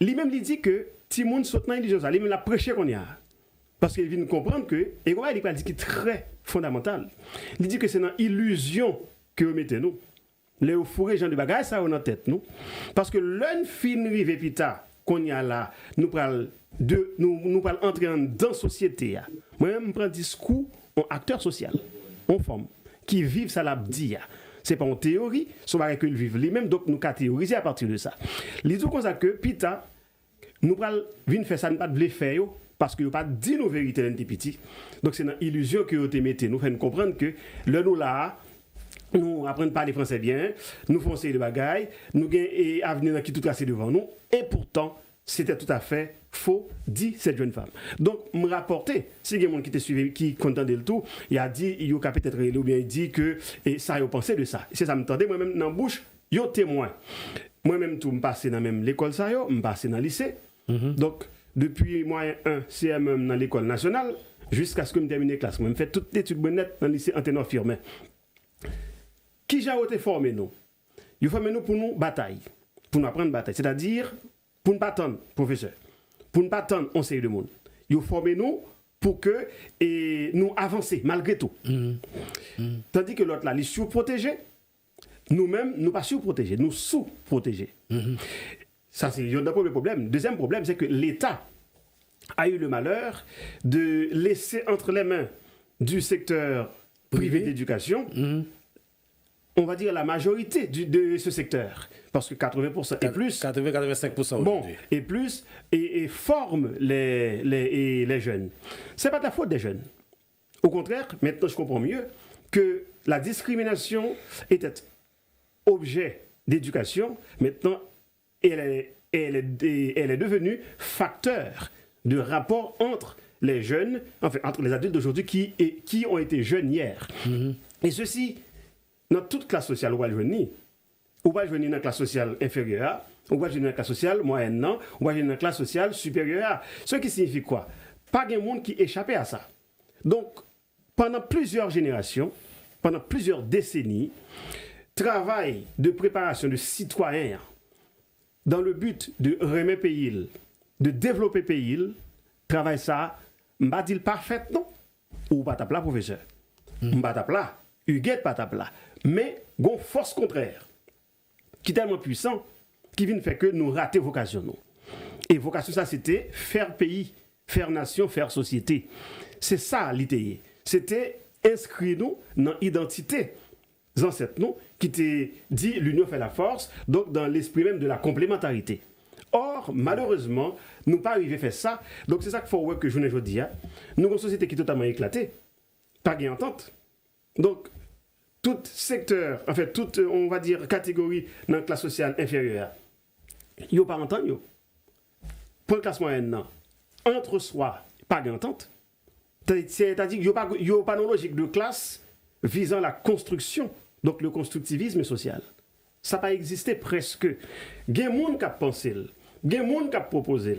lui-même il dit que Timoun saute dans l'illusion, ça, lui-même l'a prêché qu'on y a. Parce qu'il vient de comprendre que, et quoi il dit qui est très fondamental, il dit que c'est dans l'illusion que vous mettez nous. Les fourrés gens de bagages, ça on en tête nous. Parce que l'un fin rive pita qu'on y a là, nous parle entrer dans la société. Moi-même, je prends discours en acteur social, en forme, qui vivent ça l'abdi. Ce n'est pas en théorie, c'est pas que le vivent lui-même, donc nous avons théorisé à partir de ça. Les deux comme ça que Pita, nous venons faire ça, nous pas de faire, parce que nous pas dit nos vérités dans les petits. Donc c'est une illusion que vous mettez. Nous faisons comprendre que le nous là, nous apprenons pas les français bien, nous faisons ces bagailles, nous avons avenir qui tout tracé devant nous, et pourtant, c'était tout à fait faux, dit cette jeune femme. Donc, me rapporter, si il y a quelqu'un qui te suivi, qui contendait le tout, il a dit, il a peut-être ou bien il dit que, et ça, il a pensé de ça. C'est ça, me tendait, moi-même, dans la bouche, il y a témoin. Moi-même, tout, me passé dans même l'école, ça, me passé dans le lycée. Donc, depuis moyen 1, CM dans l'école nationale, jusqu'à ce que je termine la classe. Moi, je fais toutes les études bonnettes dans le lycée Anténor Firmin. Qui j'ai été formé, nous? Il formé nous pour nous bataille, pour nous apprendre bataille. C'est-à-dire, pour ne pas attendre, professeur, pour ne pas attendre, on sait de monde. Il formé nous pour que nous avancer malgré tout. Tandis que l'autre là, il est surprotégé, nous-mêmes, nous pas surprotégés, nous sous-protégés. Ça, c'est le premier problème. Deuxième problème, c'est que l'État a eu le malheur de laisser entre les mains du secteur privé d'éducation, on va dire la majorité de ce secteur, parce que 80% et plus, 80-85% bon, et plus, et forme les jeunes. C'est pas de la faute des jeunes. Au contraire, maintenant je comprends mieux que la discrimination était objet d'éducation, maintenant elle est devenue facteur de rapport entre les jeunes, enfin entre les adultes d'aujourd'hui qui ont été jeunes hier. Et ceci, dans toute classe sociale, on va le venir. On va venir dans la classe sociale inférieure, on va venir dans la classe sociale moyenne, on va venir dans la classe sociale supérieure. Ce qui signifie quoi? Pas de monde qui échappait à ça. Donc, pendant plusieurs générations, pendant plusieurs décennies, travail de préparation de citoyens dans le but de remettre pays, de développer pays, travail ça, m'a dit parfait, non? Ou pas tapla, professeur? M'a tapla, Huguette pas tapla. Mais, gon force contraire, qui est tellement puissant, qui vient faire que nous rater vocation. Nous. Et vocation, ça, c'était faire pays, faire nation, faire société. C'est ça, l'idée. C'était inscrire nous dans l'identité ancêtres, nous, qui t'est dit l'union fait la force, donc dans l'esprit même de la complémentarité. Or, malheureusement, nous pas arrivé à faire ça. Donc, c'est ça qu'il faut voir que je ne dis. Nous avons une société qui est totalement éclatée, pas gain entente. Donc, tout secteur, en fait, toute, on va dire, catégorie dans la classe sociale inférieure, il n'y a pas entente. Pour la classe moyenne, non. Entre soi, pas d'entente. C'est-à-dire qu'il n'y a pas de logique de classe visant la construction, donc le constructivisme social. Ça n'a pas existé presque. Il y a des gens qui ont pensé, il y a des gens qui ont proposé,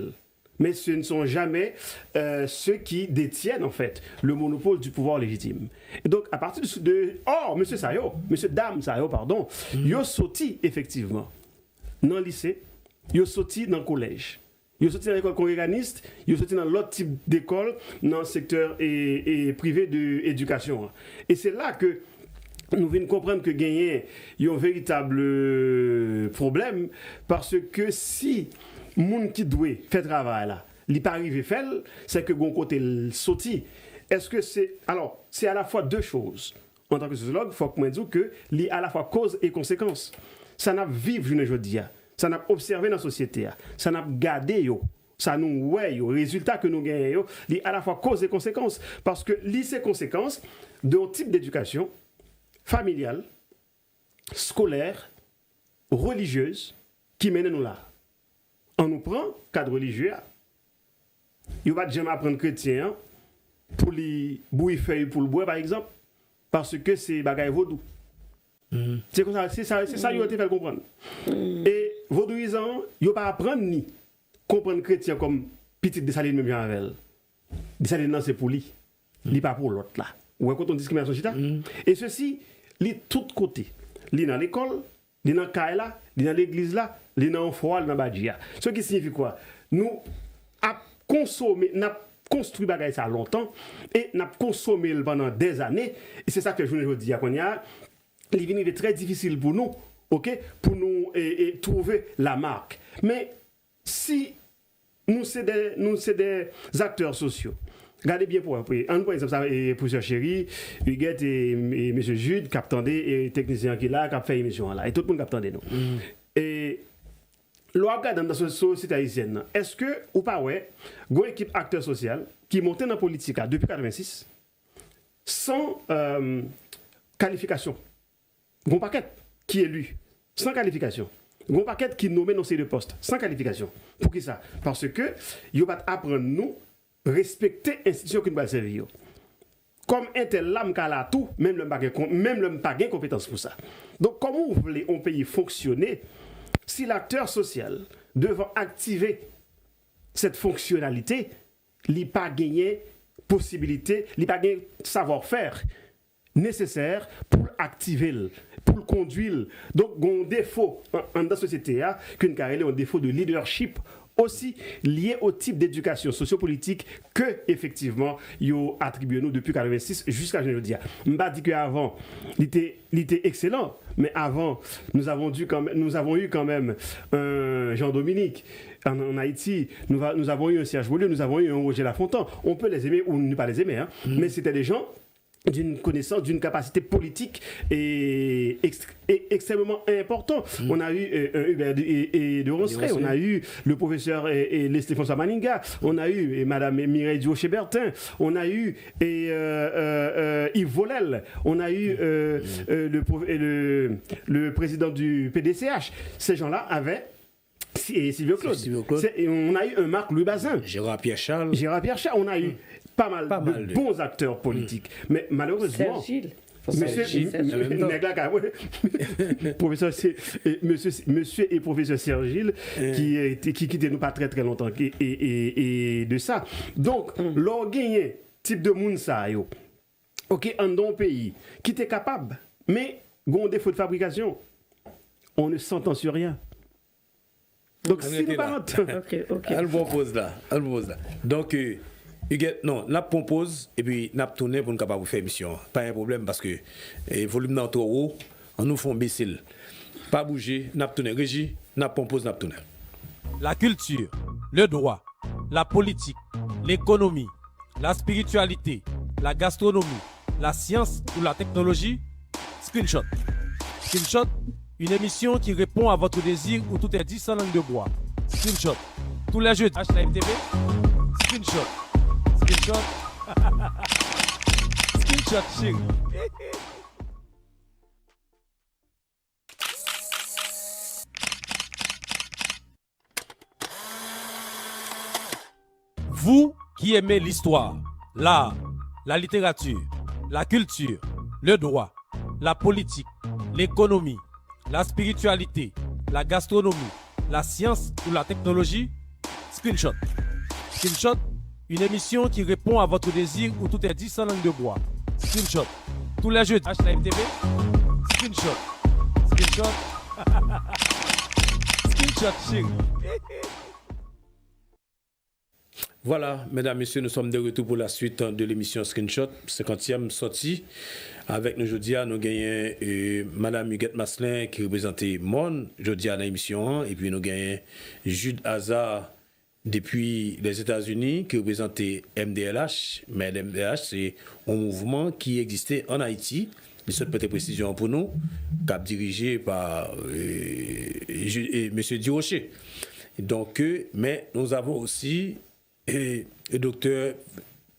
mais ce ne sont jamais ceux qui détiennent en fait le monopole du pouvoir légitime. Et donc à partir de monsieur Dame Sayo, pardon, ils ont sorti effectivement dans le lycée, ils ont sorti dans le collège, ils ont sorti dans l'école congréganiste, ils ont sorti dans l'autre type d'école, dans le secteur et privé d'éducation. Et c'est là que nous venons comprendre que gagner il y a un véritable problème, parce que si moun qui doit faire travail là, il pas arrivé faire, c'est que bon côté sorti. Est-ce que c'est alors c'est à la fois deux choses. En tant que sociologue, faut que moi dise que li à la fois cause et conséquence. Ça n'a vivre je ne dis ça n'a observé dans la société, ça n'a gardé yo. Ça nous ouais yo résultat que nous gagnons, li à la fois cause et conséquence, parce que li c'est conséquence d'un type d'éducation familiale, scolaire, religieuse qui mène nous là. On nous prend cadre religieux, il va jamais apprendre chrétien pour les bouillir feuille pour le bois par exemple, parce que c'est bagaille vaudou. C'est comme ça, c'est ça il a été fait comprendre. Et vaudouisant, il pas apprendre ni comprendre chrétien comme petit Dessalines même avec elle. Dessalines c'est pour lui, il pas pour l'autre là. Ou quand on discrimination chita. Et ceci, les tout côté. li dans l'école, li dans Kaila, li dans l'église là, li dans Foal, dans Badia. Ce qui signifie quoi? Nous a consommé, n'a construit bagay ça longtemps et n'a consommé pendant des années et c'est ça que je dis à Konya, il est très difficile pour nous, OK, pour nous et trouver la marque. Mais si nous c'est des acteurs sociaux. Regardez bien pour après. Un par exemple, ça, professeur Chéri, Huguette et M. Jude, qui attendait, et technicien qui est là, qui a fait l'émission là. Et tout le monde qui attendait nous. Et l'organe dans la société haïtienne, est-ce que, ou pas, ouais, une équipe acteur social qui montait dans la politique depuis 1986 sans qualification? Un paquet qui est élu sans qualification. Un paquet qui nommé dans ces deux postes sans qualification. Pour qui ça? Parce que, il va apprendre nous respecter l'institution qui nous va servir. Comme un tel lame qui a tout, même le pas de compétence pour ça. Donc, comment vous voulez un pays fonctionner si l'acteur social devant activer cette fonctionnalité, il n'a pas gagné possibilité, il n'a pas gagné savoir-faire nécessaire pour activer, pour le conduire. Donc, il y a un défaut dans la société, qu'une carrière, un défaut de leadership aussi lié au type d'éducation sociopolitique que effectivement yo attribué nous depuis 1986 jusqu'à aujourd'hui. Je ne pas dire qu'avant il était excellent, mais avant nous avons eu quand même un Jean-Dominique en Haïti, nous avons eu un Serge Beaulieu, nous avons eu un Roger Lafontaine. On peut les aimer ou ne pas les aimer, mais c'était des gens d'une connaissance, d'une capacité politique et extrêmement important. On a eu Hubert et de Ronceret, on a eu le professeur et Stéphane Maninga, on a eu Madame Mireille Durocher-Bertin, on a eu Yves Volel, on a eu le président du PDCH. Ces gens-là avaient et Sylvio Claude. On a eu un Marc-Louis Bazin. Gérard Pierre Charles. On a eu pas mal de bons acteurs politiques. Mais malheureusement, monsieur et professeur Serge Gilles, qui quittait nous pas très très longtemps, et de ça. Donc, l'on gagne type de Mounsa, ok, un don pays qui était capable, mais gon défaut de fabrication, on ne s'entend sur rien. Donc, si nous parlons. Elle propose là. Donc, Huguette, non, la propose et puis n'a tourné pour nous capable faire émission. Pas un problème parce que volume dans trop haut, on nous font baisser. Pas bouger, n'a tourné régie, n'a propose, n'a tourné. La culture, le droit, la politique, l'économie, la spiritualité, la gastronomie, la science ou la technologie, Screenshot. Screenshot, une émission qui répond à votre désir où tout est dit sans langue de bois. Screenshot. Tous les jeudis, HLive TV. Screenshot. Screenshot. Screenshot, chérie. Vous qui aimez l'histoire, l'art, la littérature, la culture, le droit, la politique, l'économie, la spiritualité, la gastronomie, la science ou la technologie, Screenshot. Screenshot, une émission qui répond à votre désir où tout est dit sans langue de bois. Screenshot. Tous les jeudis, HLive TV. Screenshot. Screenshot. Screenshot, chérie. Voilà, mesdames, messieurs, nous sommes de retour pour la suite de l'émission Screenshot, 50e sortie. Avec nous aujourd'hui, nous gagnons Madame Huguette Masselin qui représentait Mon, aujourd'hui à l'émission, et puis nous gagnons Jude Hazard depuis les États-Unis qui représentait MDLH. Mais MDLH, c'est un mouvement qui existait en Haïti. Mais cette petite précision pour nous, cap dirigé par M. Durocher. Donc, mais nous avons aussi le docteur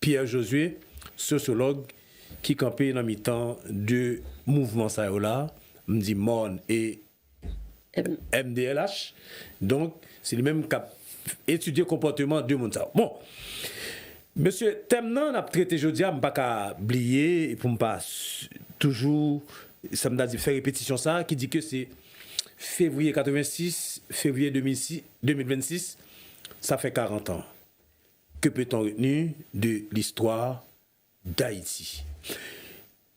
Pierre Josué, sociologue, qui campait dans le mi-temps de mouvement Sayola, me dit MON et MDLH. Donc, c'est le même cap étudier le comportement de monde. Bon, monsieur, thème non, on a traité aujourd'hui, je ne vais pas oublier, pour ne pas toujours, ça me dit faire répétition ça, qui dit que c'est février 86, février 2026, ça fait 40 ans. Que peut-on retenir de l'histoire d'Haïti?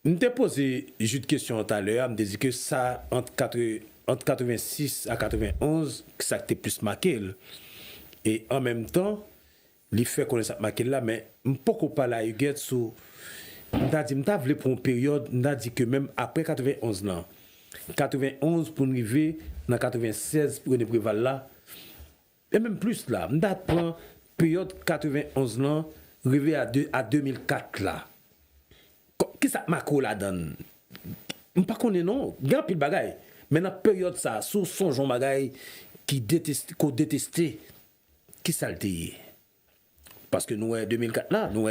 Je t'ai posé juste une question tout à l'heure, je me disais que ça, entre 86 à 91, que ça t'est plus marqué. Et en même temps, il fait qu'on a marqué là, mais je ne peux pas la Huguette sur. Je voulais pour une période, je dit que même après 91 ans, 91 pour arriver dans 96 pour une préval là, et même plus là, je prends période 91 ans, arrivé à 2004 là. Qu'est-ce que ça m'a là-dedans? Je ne sais pas non, il y a un peu de bagaille. Mais dans la période ça, sous son Jean Bagaille qu'on détestait, qui ça le dit? Parce que nous, en 2004 là, nous,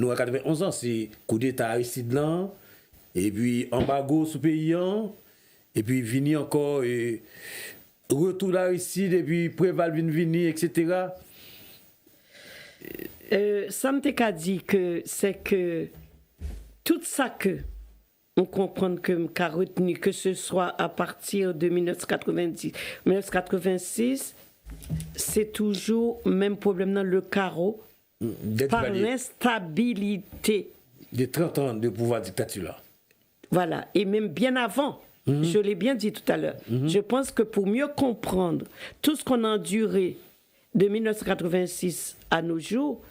à 91 ans, c'est coup d'État ici de là, et puis embargo sous paysan, et puis vini encore, et retour là ici, et puis préval vini, etc. Ça me t'a dit que c'est que tout ça que on comprend que qu'a retenu, que ce soit à partir de 1990, 1986, c'est toujours le même problème dans le carreau, par l'instabilité. Des 30 ans de pouvoir dictature là. Voilà, et même bien avant, je l'ai bien dit tout à l'heure, je pense que pour mieux comprendre tout ce qu'on a enduré de 1986 à nos jours,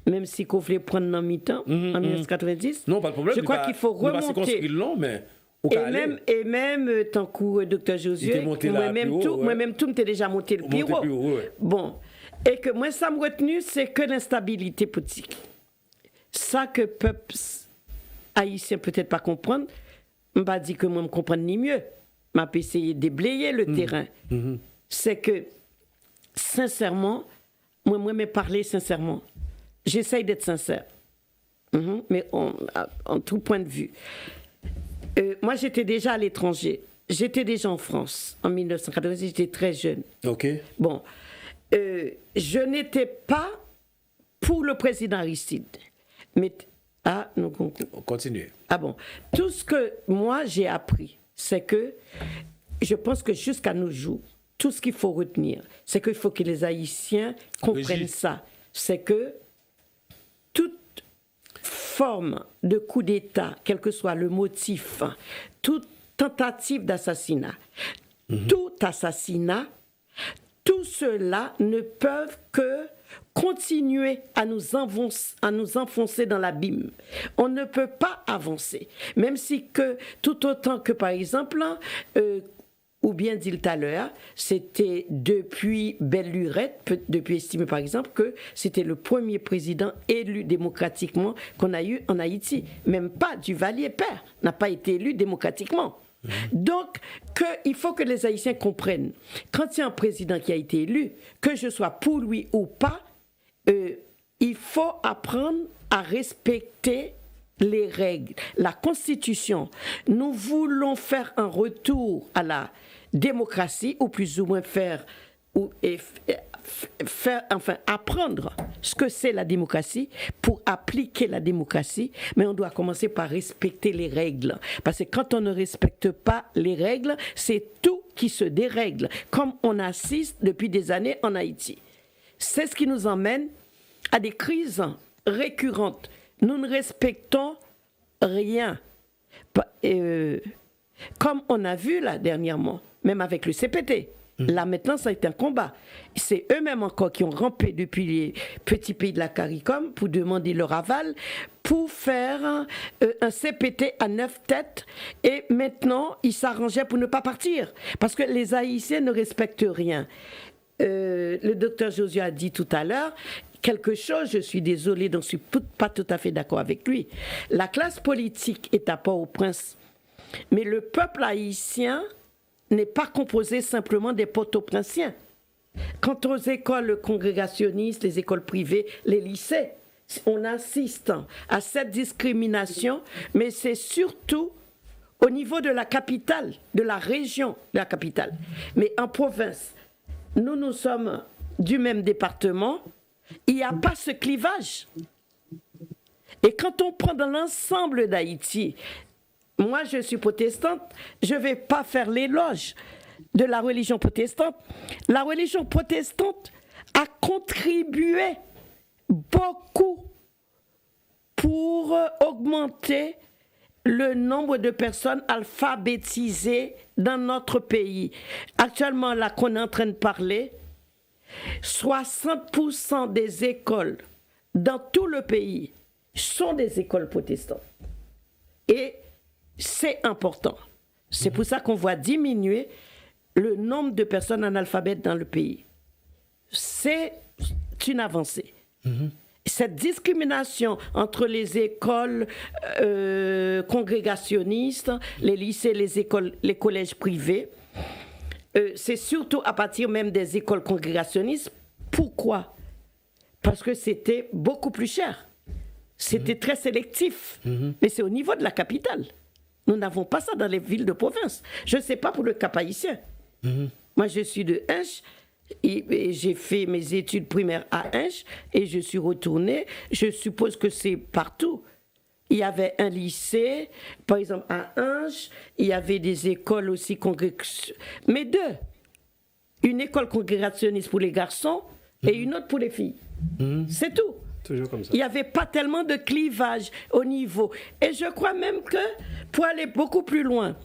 même si qu'on voulait prendre dans mi-temps, en 1990, non, pas de problème, je crois qu'il faut remonter. Et même tant que Dr Josué, moi-même tout m'était déjà monté le bureau. Bon, et que moi, ça me retenu, c'est que l'instabilité politique. Ça que peuple haïtien peut-être pas comprendre, je ne pas dire que moi, je ne comprends ni mieux. Je vais essayer de déblayer le terrain. C'est que, sincèrement, moi, je parler sincèrement. J'essaye d'être sincère. Mais en tout point de vue. Moi, j'étais déjà à l'étranger. J'étais déjà en France en 1990. J'étais très jeune. OK. Bon. Je n'étais pas pour le président Aristide. Mais. Ah, nous continuez. Ah bon. Tout ce que moi, j'ai appris, c'est que je pense que jusqu'à nos jours, tout ce qu'il faut retenir, c'est qu'il faut que les Haïtiens comprennent ça. C'est que toute forme de coup d'État, quel que soit le motif, toute tentative d'assassinat, tout assassinat, tout cela ne peuvent que continuer à nous enfoncer dans l'abîme. On ne peut pas avancer. Même si que, tout autant que par exemple, ou bien dit tout à l'heure, c'était depuis Belle Lurette, depuis estimé par exemple que c'était le premier président élu démocratiquement qu'on a eu en Haïti. Même pas Duvalier-Père n'a pas été élu démocratiquement. Donc, il faut que les Haïtiens comprennent, quand il y a un président qui a été élu, que je sois pour lui ou pas, il faut apprendre à respecter les règles, la Constitution. Nous voulons faire un retour à la démocratie, ou plus ou moins apprendre ce que c'est la démocratie pour appliquer la démocratie, mais on doit commencer par respecter les règles. Parce que quand on ne respecte pas les règles, c'est tout qui se dérègle, comme on assiste depuis des années en Haïti. C'est ce qui nous emmène à des crises récurrentes. Nous ne respectons rien. Comme on a vu là dernièrement, même avec le CPT. Là maintenant, ça a été un combat. C'est eux-mêmes encore qui ont rampé depuis les petits pays de la CARICOM pour demander leur aval pour faire un CPT à 9 têtes. Et maintenant, ils s'arrangeaient pour ne pas partir. Parce que les Haïtiens ne respectent rien. Le docteur Josué a dit tout à l'heure quelque chose, je suis désolée, donc je ne suis pas tout à fait d'accord avec lui. La classe politique est à Port-au-Prince, mais le peuple haïtien n'est pas composé simplement des Port-au-Prinциens. Quant aux écoles congrégationnistes, les écoles privées, les lycées, on assiste à cette discrimination, mais c'est surtout au niveau de la capitale, de la région de la capitale. Mais en province, nous sommes du même département, il n'y a pas ce clivage. Et quand on prend dans l'ensemble d'Haïti, moi je suis protestante, je ne vais pas faire l'éloge de la religion protestante. La religion protestante a contribué beaucoup pour augmenter le nombre de personnes alphabétisées dans notre pays. Actuellement, là qu'on est en train de parler, 60% des écoles dans tout le pays sont des écoles protestantes. Et c'est important. C'est pour ça qu'on voit diminuer le nombre de personnes analphabètes dans le pays. C'est une avancée. Cette discrimination entre les écoles congrégationnistes, les lycées, les écoles, les collèges privés, c'est surtout à partir même des écoles congrégationnistes. Pourquoi? Parce que c'était beaucoup plus cher. C'était très sélectif. Mais c'est au niveau de la capitale. Nous n'avons pas ça dans les villes de province. Je ne sais pas pour le Cap haïtien. Moi, je suis de Hinche. Et j'ai fait mes études primaires à Hinche et je suis retournée. Je suppose que c'est partout. Il y avait un lycée, par exemple à Hinche, il y avait des écoles aussi congrégationnistes. Mais deux. Une école congrégationniste pour les garçons et une autre pour les filles. C'est tout. Toujours comme ça. Il n'y avait pas tellement de clivage au niveau. Et je crois même que, pour aller beaucoup plus loin,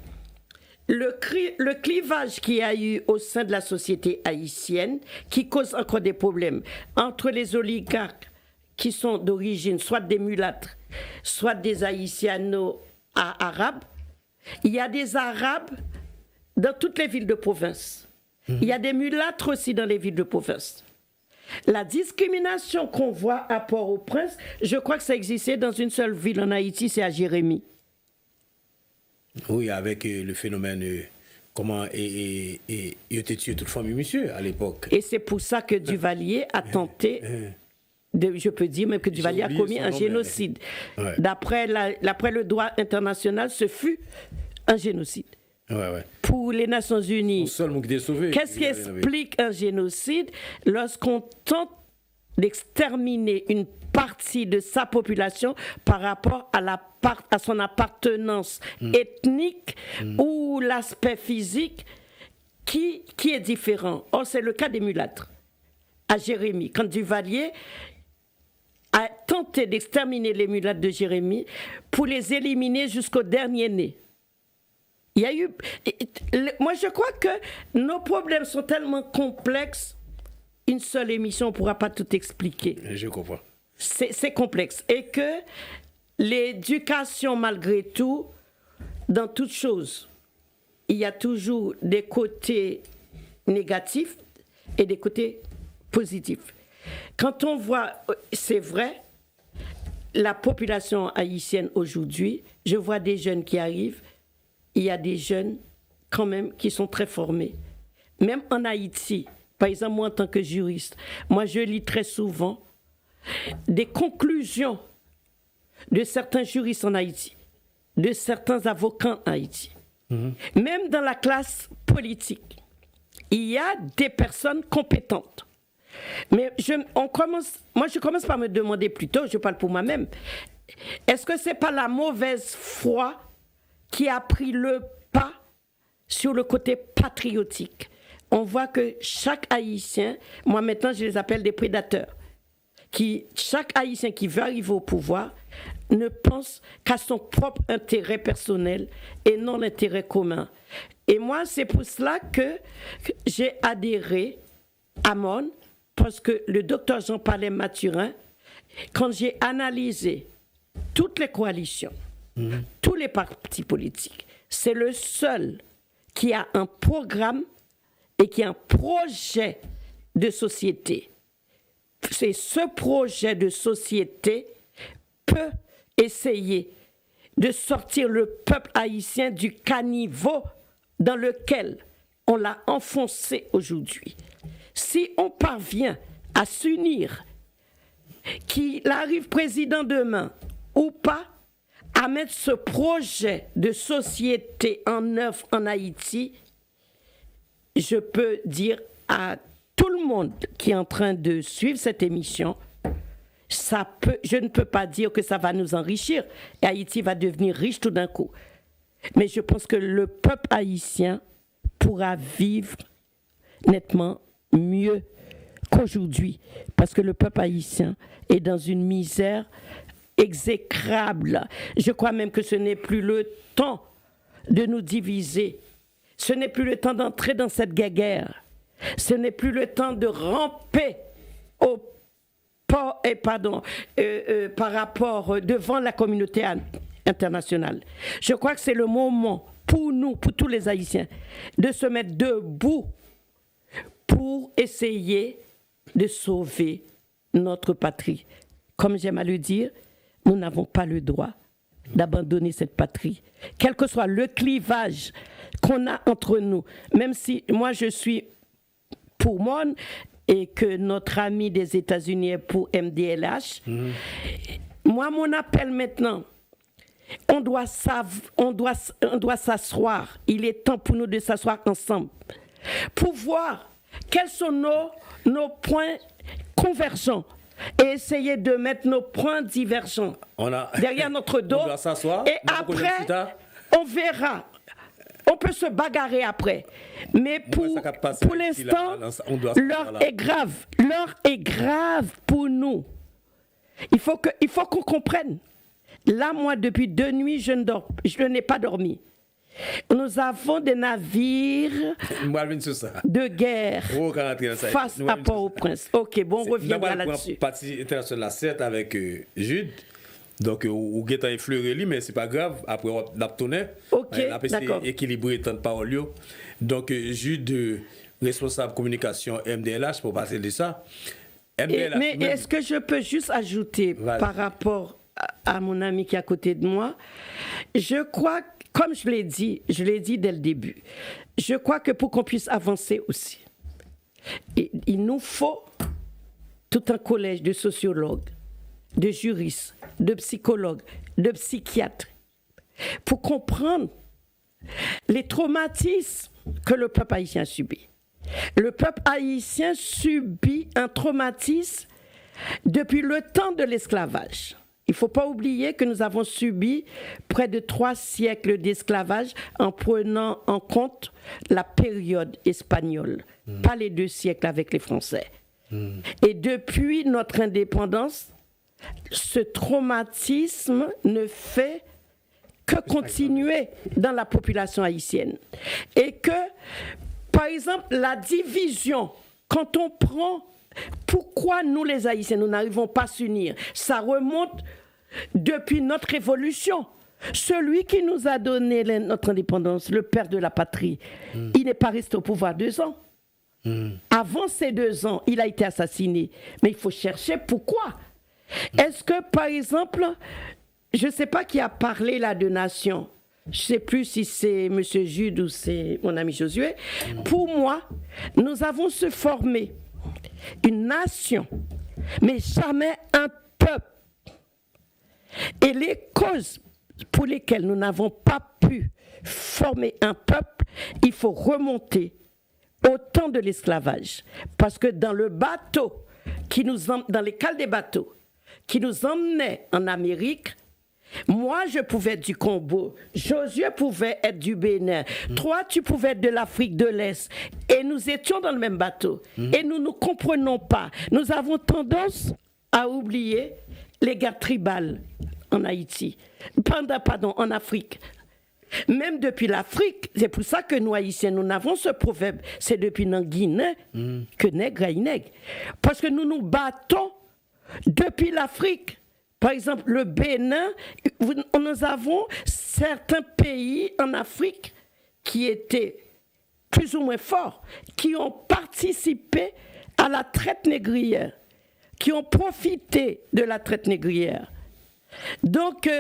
le clivage qu'il y a eu au sein de la société haïtienne, qui cause encore des problèmes, entre les oligarques qui sont d'origine, soit des mulâtres, soit des haïtiano-arabes, il y a des arabes dans toutes les villes de province. Il y a des mulâtres aussi dans les villes de province. La discrimination qu'on voit à Port-au-Prince, je crois que ça existait dans une seule ville en Haïti, c'est à Jérémie. Oui, avec le phénomène, comment il était tué toute famille, monsieur, à l'époque. Et c'est pour ça que Duvalier a tenté, je peux dire même que Duvalier a commis un génocide. Ouais. D'après le droit international, ce fut un génocide. Ouais. Pour les Nations Unies, qu'est-ce qui explique un génocide? Lorsqu'on tente d'exterminer une partie de sa population par rapport à son appartenance ethnique ou l'aspect physique qui est différent. Or, c'est le cas des mulâtres. À Jérémie, quand Duvalier a tenté d'exterminer les mulâtres de Jérémie pour les éliminer jusqu'au dernier né. Il y a eu... Moi, je crois que nos problèmes sont tellement complexes, une seule émission ne pourra pas tout expliquer. Je comprends. C'est complexe. Et que l'éducation, malgré tout, dans toute chose, il y a toujours des côtés négatifs et des côtés positifs. Quand on voit, c'est vrai, la population haïtienne aujourd'hui, je vois des jeunes qui arrivent, il y a des jeunes quand même qui sont très formés. Même en Haïti, par exemple, moi en tant que juriste, moi je lis très souvent des conclusions de certains juristes en Haïti, de certains avocats en Haïti. Même dans la classe politique, il y a des personnes compétentes. Mais je commence par me demander plutôt, je parle pour moi-même, est-ce que ce n'est pas la mauvaise foi qui a pris le pas sur le côté patriotique? On voit que chaque Haïtien, moi maintenant je les appelle des prédateurs, chaque Haïtien qui veut arriver au pouvoir ne pense qu'à son propre intérêt personnel et non l'intérêt commun. Et moi, c'est pour cela que j'ai adhéré à MON, parce que le docteur Jean-Palais Mathurin, quand j'ai analysé toutes les coalitions, tous les partis politiques, c'est le seul qui a un programme et qui a un projet de société. C'est ce projet de société peut essayer de sortir le peuple haïtien du caniveau dans lequel on l'a enfoncé aujourd'hui. Si on parvient à s'unir, qu'il arrive président demain ou pas, à mettre ce projet de société en œuvre en Haïti, je peux dire à tout le monde qui est en train de suivre cette émission, je ne peux pas dire que ça va nous enrichir et Haïti va devenir riche tout d'un coup. Mais je pense que le peuple haïtien pourra vivre nettement mieux qu'aujourd'hui, parce que le peuple haïtien est dans une misère exécrable. Je crois même que ce n'est plus le temps de nous diviser. Ce n'est plus le temps d'entrer dans cette guerre. Ce n'est plus le temps de ramper par rapport devant la communauté internationale. Je crois que c'est le moment pour nous, pour tous les Haïtiens, de se mettre debout pour essayer de sauver notre patrie. Comme j'aime à le dire, nous n'avons pas le droit d'abandonner cette patrie. Quel que soit le clivage qu'on a entre nous, même si moi je suis pour MON et que notre ami des États-Unis est pour MDLH, moi mon appel maintenant, on doit s'asseoir. Il est temps pour nous de s'asseoir ensemble pour voir quels sont nos points convergents et essayer de mettre nos points divergents derrière notre dos. On doit s'asseoir. Et après, on verra. On peut se bagarrer après. Mais pour l'instant, l'heure est grave. L'heure est grave pour nous. Il faut qu'on comprenne. Là, moi, depuis 2 nuits, je n'ai pas dormi. Nous avons des navires de guerre face à Port-au-Prince. Ok, bon, on reviendra là-dessus. Partie internationale, certes, avec Jude. Donc, ou est influé, mais c'est pas grave. Après, on a tourné. Ok, d'accord. Équilibré tant de paroles. Donc, Jude, responsable communication MDLH, pour passer de ça. MDLH, mais est-ce que je peux juste ajouter par rapport à mon ami qui est à côté de moi, je crois, comme je l'ai dit dès le début, je crois que pour qu'on puisse avancer aussi, il nous faut tout un collège de sociologues, de juristes, de psychologues, de psychiatres, pour comprendre les traumatismes que le peuple haïtien subit. Le peuple haïtien subit un traumatisme depuis le temps de l'esclavage. Il ne faut pas oublier que nous avons subi près de 3 siècles d'esclavage en prenant en compte la période espagnole, pas les 2 siècles avec les Français. Et depuis notre indépendance, ce traumatisme ne fait que continuer dans la population haïtienne. Et que, par exemple, la division, quand on prend... Pourquoi nous, les Haïtiens, nous n'arrivons pas à s'unir? Ça remonte depuis notre révolution. Celui qui nous a donné notre indépendance, le père de la patrie, il n'est pas resté au pouvoir 2 ans. Avant ces 2 ans, il a été assassiné. Mais il faut chercher pourquoi. Est-ce que, par exemple, je ne sais pas qui a parlé là de nation. Je ne sais plus si c'est M. Jude ou c'est mon ami Josué. Pour moi, nous avons se former une nation, mais jamais un peuple. Et les causes pour lesquelles nous n'avons pas pu former un peuple, il faut remonter au temps de l'esclavage. Parce que dans le bateau, dans les cales des bateaux, qui nous emmenaient en Amérique, moi, je pouvais être du Congo, Josué pouvait être du Bénin, toi, tu pouvais être de l'Afrique de l'Est, et nous étions dans le même bateau, et nous ne nous comprenons pas. Nous avons tendance à oublier les guerres tribales en Haïti, en Afrique. Même depuis l'Afrique, c'est pour ça que nous, Haïtiens, nous avons ce proverbe, c'est depuis la Guinée que nègre aille nègre. Parce que nous nous battons depuis l'Afrique. Par exemple, le Bénin, nous avons certains pays en Afrique qui étaient plus ou moins forts, qui ont participé à la traite négrière, qui ont profité de la traite négrière. Donc,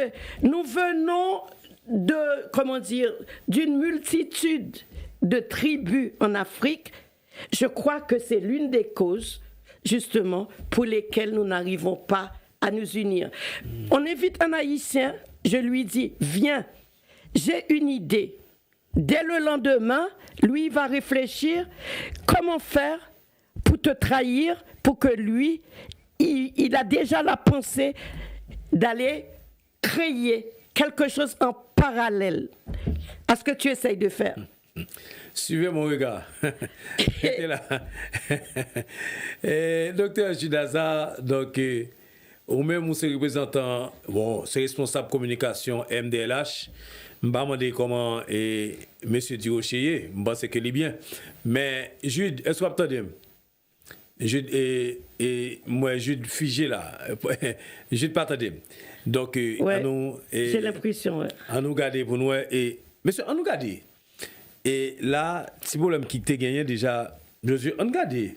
nous venons d'une multitude de tribus en Afrique. Je crois que c'est l'une des causes, justement, pour lesquelles nous n'arrivons pas à nous unir. On invite un Haïtien, je lui dis, viens, j'ai une idée. Dès le lendemain, lui va réfléchir comment faire pour te trahir, pour que lui, il a déjà la pensée d'aller créer quelque chose en parallèle à ce que tu essayes de faire. Suivez mon regard. Docteur Judaza, donc... ou même ou c'est représentant, bon, c'est responsable communication MDLH, je me demande comment et monsieur Dirocher, je pense que c'est bien. Mais Jude, est-ce que vous entendez? Jude et moi Jude figé là. Jude pas attendez. Donc Ouais, nous j'ai l'impression. Ouais. à nous garder pour nous et monsieur on nous garder. Et là, petit problème qui t'a gagné déjà, je suis on garder.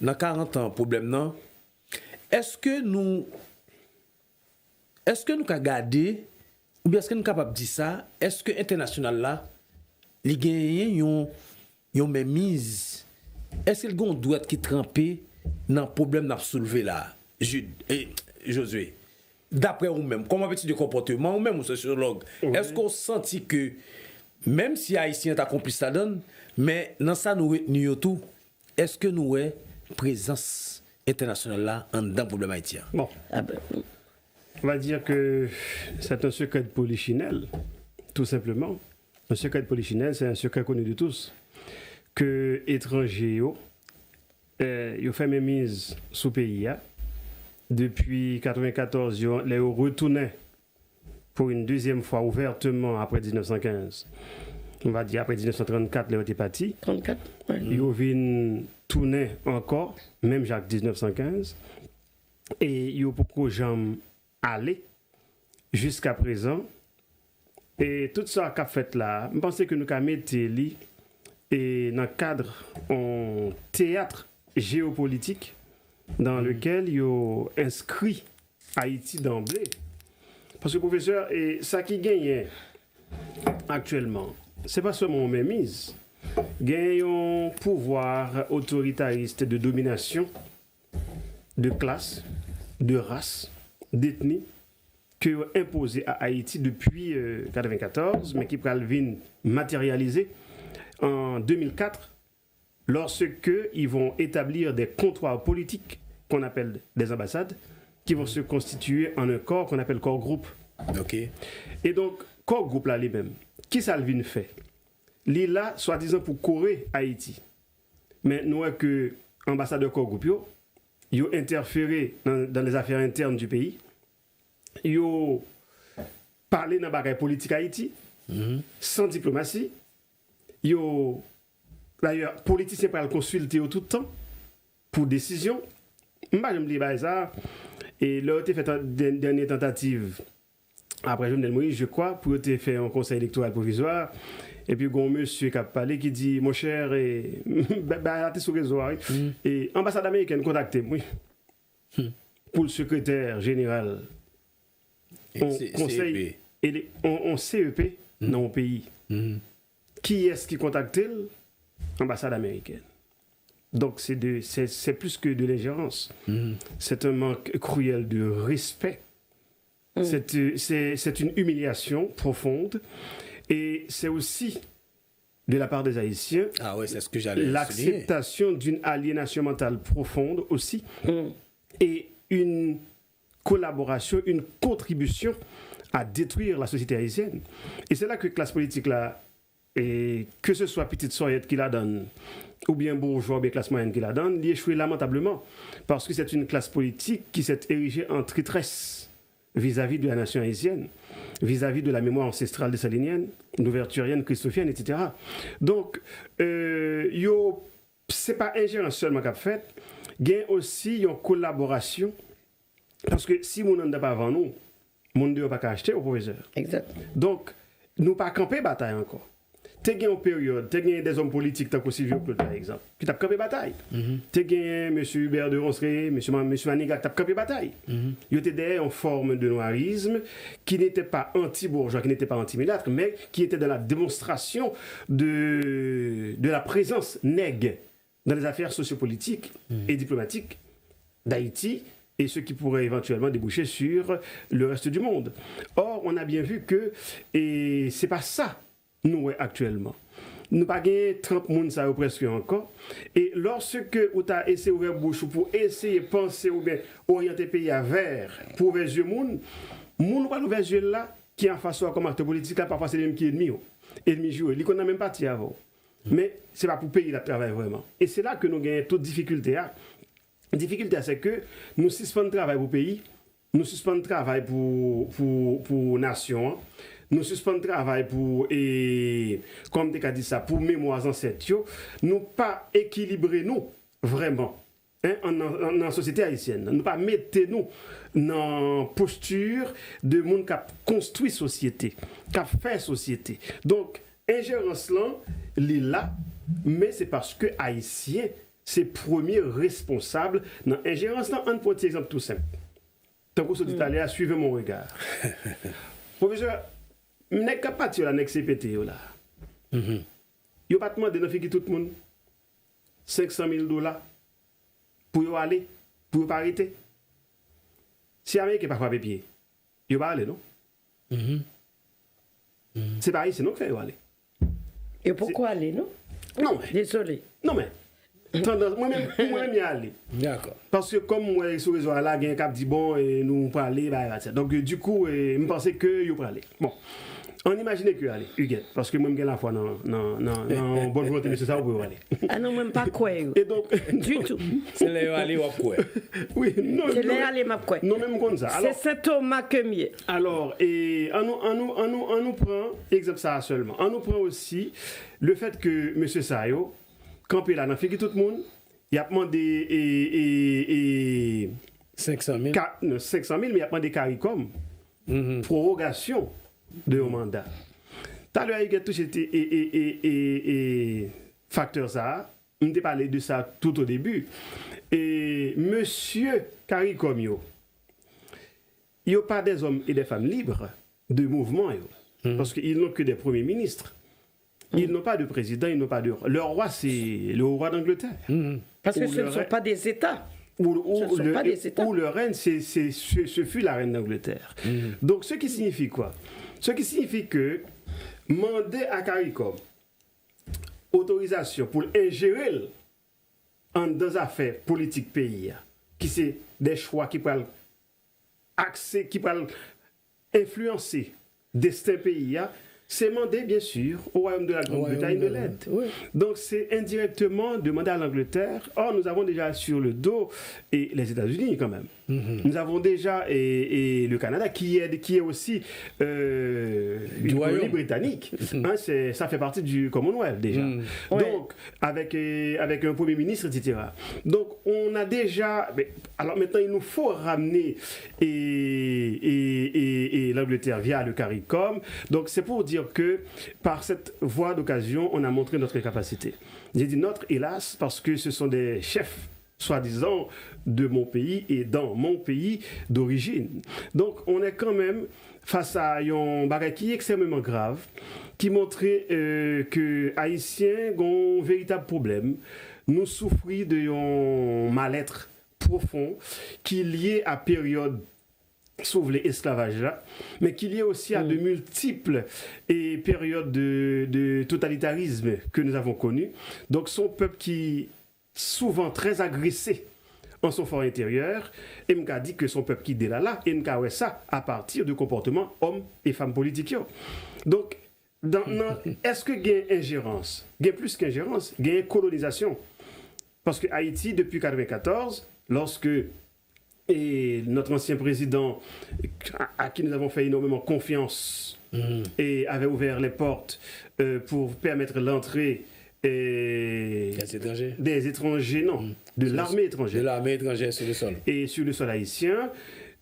Dans 40 ans problème non. Est-ce que nous avons gardé ou bien est-ce que nous sommes capables de dire ça? Est-ce que l'international là, les gagnants ont même mise? Est-ce que le gars doit être trempé dans le problème qu'on soulevé là? Jude et Josué, d'après vous-même, comment petit de comportement, ou même sociologue, est-ce qu'on sentit que même si Haïtien a accompli ça donne, mais dans ça nous tout, est-ce que nous avons présence internationale là en dedans problème haïtien? Bon. Ah ben, On va dire que c'est un secret de polichinelle, tout simplement. Un secret de polichinelle, c'est un secret connu de tous. Que étrangers, ils ont fait mémise sous pays. Depuis 1994, ils ont retourné pour une deuxième fois ouvertement après 1915. On va dire après 1934, ils ont été partis. 34. Ouais. Ils ont vu tourner encore, même Jacques 1915. Et ils ont beaucoup jamais aller jusqu'à présent. Et tout ça qu'a fait là, je pense que nous avons mis et dans le cadre en théâtre géopolitique dans lequel il a inscrit Haïti d'emblée. Parce que professeur, et ça qui gagne actuellement, c'est pas seulement une mainmise, gagne un pouvoir autoritariste de domination, de classe, de race, d'ethnie, que ont imposé à Haïti depuis 1994, mais qui vient matérialiser en 2004, lorsque ils vont établir des comptoirs politiques qu'on appelle des ambassades, qui vont se constituer en un corps qu'on appelle corps groupe. OK. Et donc, corps groupe là lui-même, qui ça le fait? Il est là, soi-disant, pour courir Haïti. Mais nous, que ambassadeur corps groupe, ils ont interféré dans les affaires internes du pays. Ils ont parlé dans la bagaille politique Haïti, sans diplomatie. Ils ont, d'ailleurs, politiciens pour le consulter tout le temps pour décision. Je me dis ça. Et là, il a fait une dernière tentative après Jovenel Moïse, je crois, pour faire un conseil électoral provisoire. Et puis, il y a un monsieur qui a parlé qui dit, mon cher, et sur le réseau, et l'ambassade américaine contacté, oui, pour le secrétaire général, conseil, on CEP dans le pays. Qui est-ce qui contacte l'ambassade américaine? Donc, c'est plus que de l'ingérence. C'est un manque cruel de respect. C'est une humiliation profonde. Et c'est aussi, de la part des Haïtiens, c'est ce que j'allais l'acceptation d'une aliénation mentale profonde aussi. Et une collaboration, une contribution à détruire la société haïtienne. Et c'est là que la classe politique, là, et que ce soit petite soyette qui la donne, ou bien bourgeois, ou bien classe moyenne qui la donne, il échoue lamentablement. Parce que c'est une classe politique qui s'est érigée en traîtresse vis-à-vis de la nation haïtienne, vis-à-vis de la mémoire ancestrale dessalinienne, noverturienne, christophienne, etc. Donc, c'est pas ingérence seulement qu'a fait, il y a aussi une collaboration, parce que si mon n'a pas avant nous, mon ne pas acheter au professeur. Exact. Donc, nous pas camper bataille encore. Tu as une période, tu as des hommes politiques, comme Sylvio Claude par exemple, qui ont campé bataille. Tu as M. Hubert de Ronceret, M. Manigat, qui ont campé bataille. Ils étaient en forme de noirisme, qui n'était pas anti-bourgeois, qui n'était pas anti-milâtre, mais qui était dans la démonstration de la présence nègre dans les affaires sociopolitiques et diplomatiques d'Haïti, et ce qui pourrait éventuellement déboucher sur le reste du monde. Or, on a bien vu que et c'est pas ça, nous, actuellement. Nous n'avons pas 30 personnes presque encore. Et lorsque vous avez essayé d'ouvrir bouche pour essayer de penser ou bien orienter le pays vers pour ouvrir les yeux, nous pas ouvrir les yeux là, qui est en face comme acteur politique, là, parfois c'est lui qui est ennemi. Ennemi joué, il n'a même pas tiré avant. Mais ce n'est pas pour le pays qui travaille vraiment. Et c'est là que nous gagnons toute difficulté. La difficulté, c'est que nous suspendons le travail pour le pays nous suspendons le travail pour nation, nous suspendons le travail pour, et, comme tu as dit ça, pour mémoires ancêtres, nous pas équilibrer nous, vraiment, hein, dans la société haïtienne. Nous pas mettre nous dans posture de monde qui a construit société, qui a fait société. Donc, ingérence là, là, mais c'est parce que haïtien, c'est premier responsable dans l'ingérence là. Un petit exemple tout simple. Tant que vous êtes allé à suivre mon regard. Professeur, je ne suis pas parti là, CPT là. Je pas demandé de faire tout le monde $500,000 pour y aller, pour pas arrêter. Si l'Amérique n'est pas frappé pied, il va aller, non? C'est pas ici, non, qu'il va aller. Et pourquoi aller, non? Non, mais. Désolé. Non, mais. Moi-même, y aller. D'accord. Parce que comme moi, sur le réseau, là, il y a un cap dit bon, et nous pour aller, bah, donc du coup, je pensais que vous pour aller. Bon. On imaginait que aller, Huguette, parce que moi, je la foi non, bonne volonté, mais c'est ça, vous pouvez aller. Ah non, même pas quoi. Et donc. Du tout. C'est là où aller ou quoi? Oui, non. C'est là aller, ma quoi. Non, même comme ça. C'est Saint-Thomas que mieux. Alors, et on nous prend, exemple ça seulement, on nous prend aussi le fait que M. Sayo, campé là, dans tout le monde, il a demandé 500 000. 500 000, mais il a demandé CARICOM, prorogation de un mandat. Tout à l'heure, il y a tout et facteur ça, on a parlé de ça tout au début. Et M. CARICOM, il n'y a pas des hommes et des femmes libres de mouvement, parce qu'ils n'ont que des premiers ministres. Ils n'ont pas de président, ils n'ont pas de roi. Le roi, c'est le roi d'Angleterre. Parce que ce ne sont pas des États. Ou le reine, ce fut la reine d'Angleterre. Donc, ce qui signifie quoi? Ce qui signifie que demander à CARICOM autorisation pour ingérer dans les affaires politiques pays, qui c'est des choix qui peuvent influencer le destin pays, c'est demander, bien sûr, au Royaume de la Grande-Bretagne de l'aide. Oui. Donc, c'est indirectement demander à l'Angleterre. Or, nous avons déjà sur le dos et les États-Unis, quand même. Nous avons déjà et le Canada, qui est aussi une colonie britannique. Hein, ça fait partie du Commonwealth, déjà. Donc, avec un Premier ministre, etc. Donc, on a déjà... Alors, maintenant, il nous faut ramener et l'Angleterre via le CARICOM. Donc, c'est pour dire que par cette voie d'occasion, on a montré notre capacité. J'ai dit notre, hélas, parce que ce sont des chefs, soi-disant, de mon pays et dans mon pays d'origine. Donc, on est quand même face à un bagage qui est extrêmement grave, qui montrait que les Haïtiens ont un véritable problème. Nous souffrons d'un mal-être profond qui est lié à la période sauf l'esclavage là, mais qu'il y ait aussi à de multiples périodes de totalitarisme que nous avons connues. Donc, son peuple qui est souvent très agressé en son fort intérieur, et m'a dit que son peuple qui est là, et m'a ça à partir de comportements hommes et femmes politiques. Donc, est-ce que il y a ingérence? Il y a plus qu'ingérence, il y a colonisation. Parce que Haïti, depuis 1994, lorsque et notre ancien président, à qui nous avons fait énormément confiance, et avait ouvert les portes pour permettre l'entrée des étrangers, non, de l'armée étrangère. De l'armée étrangère sur le sol. Et sur le sol haïtien.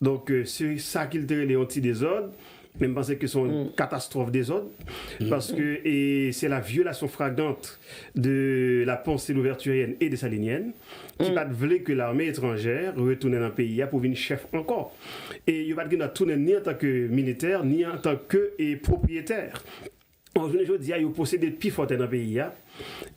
Donc, c'est ça qu'il dirait les anti-désordres. Même penser que c'est une catastrophe des ordres, parce que c'est la violation flagrante de la pensée louverturienne et des saliniennes, qui ne veulent que l'armée étrangère retourne dans le pays pour venir chef encore. Et il ne va pas tourner ni en tant que militaire, ni en tant que propriétaire. En journée aujourd'hui, il possède des plus fortes dans le pays.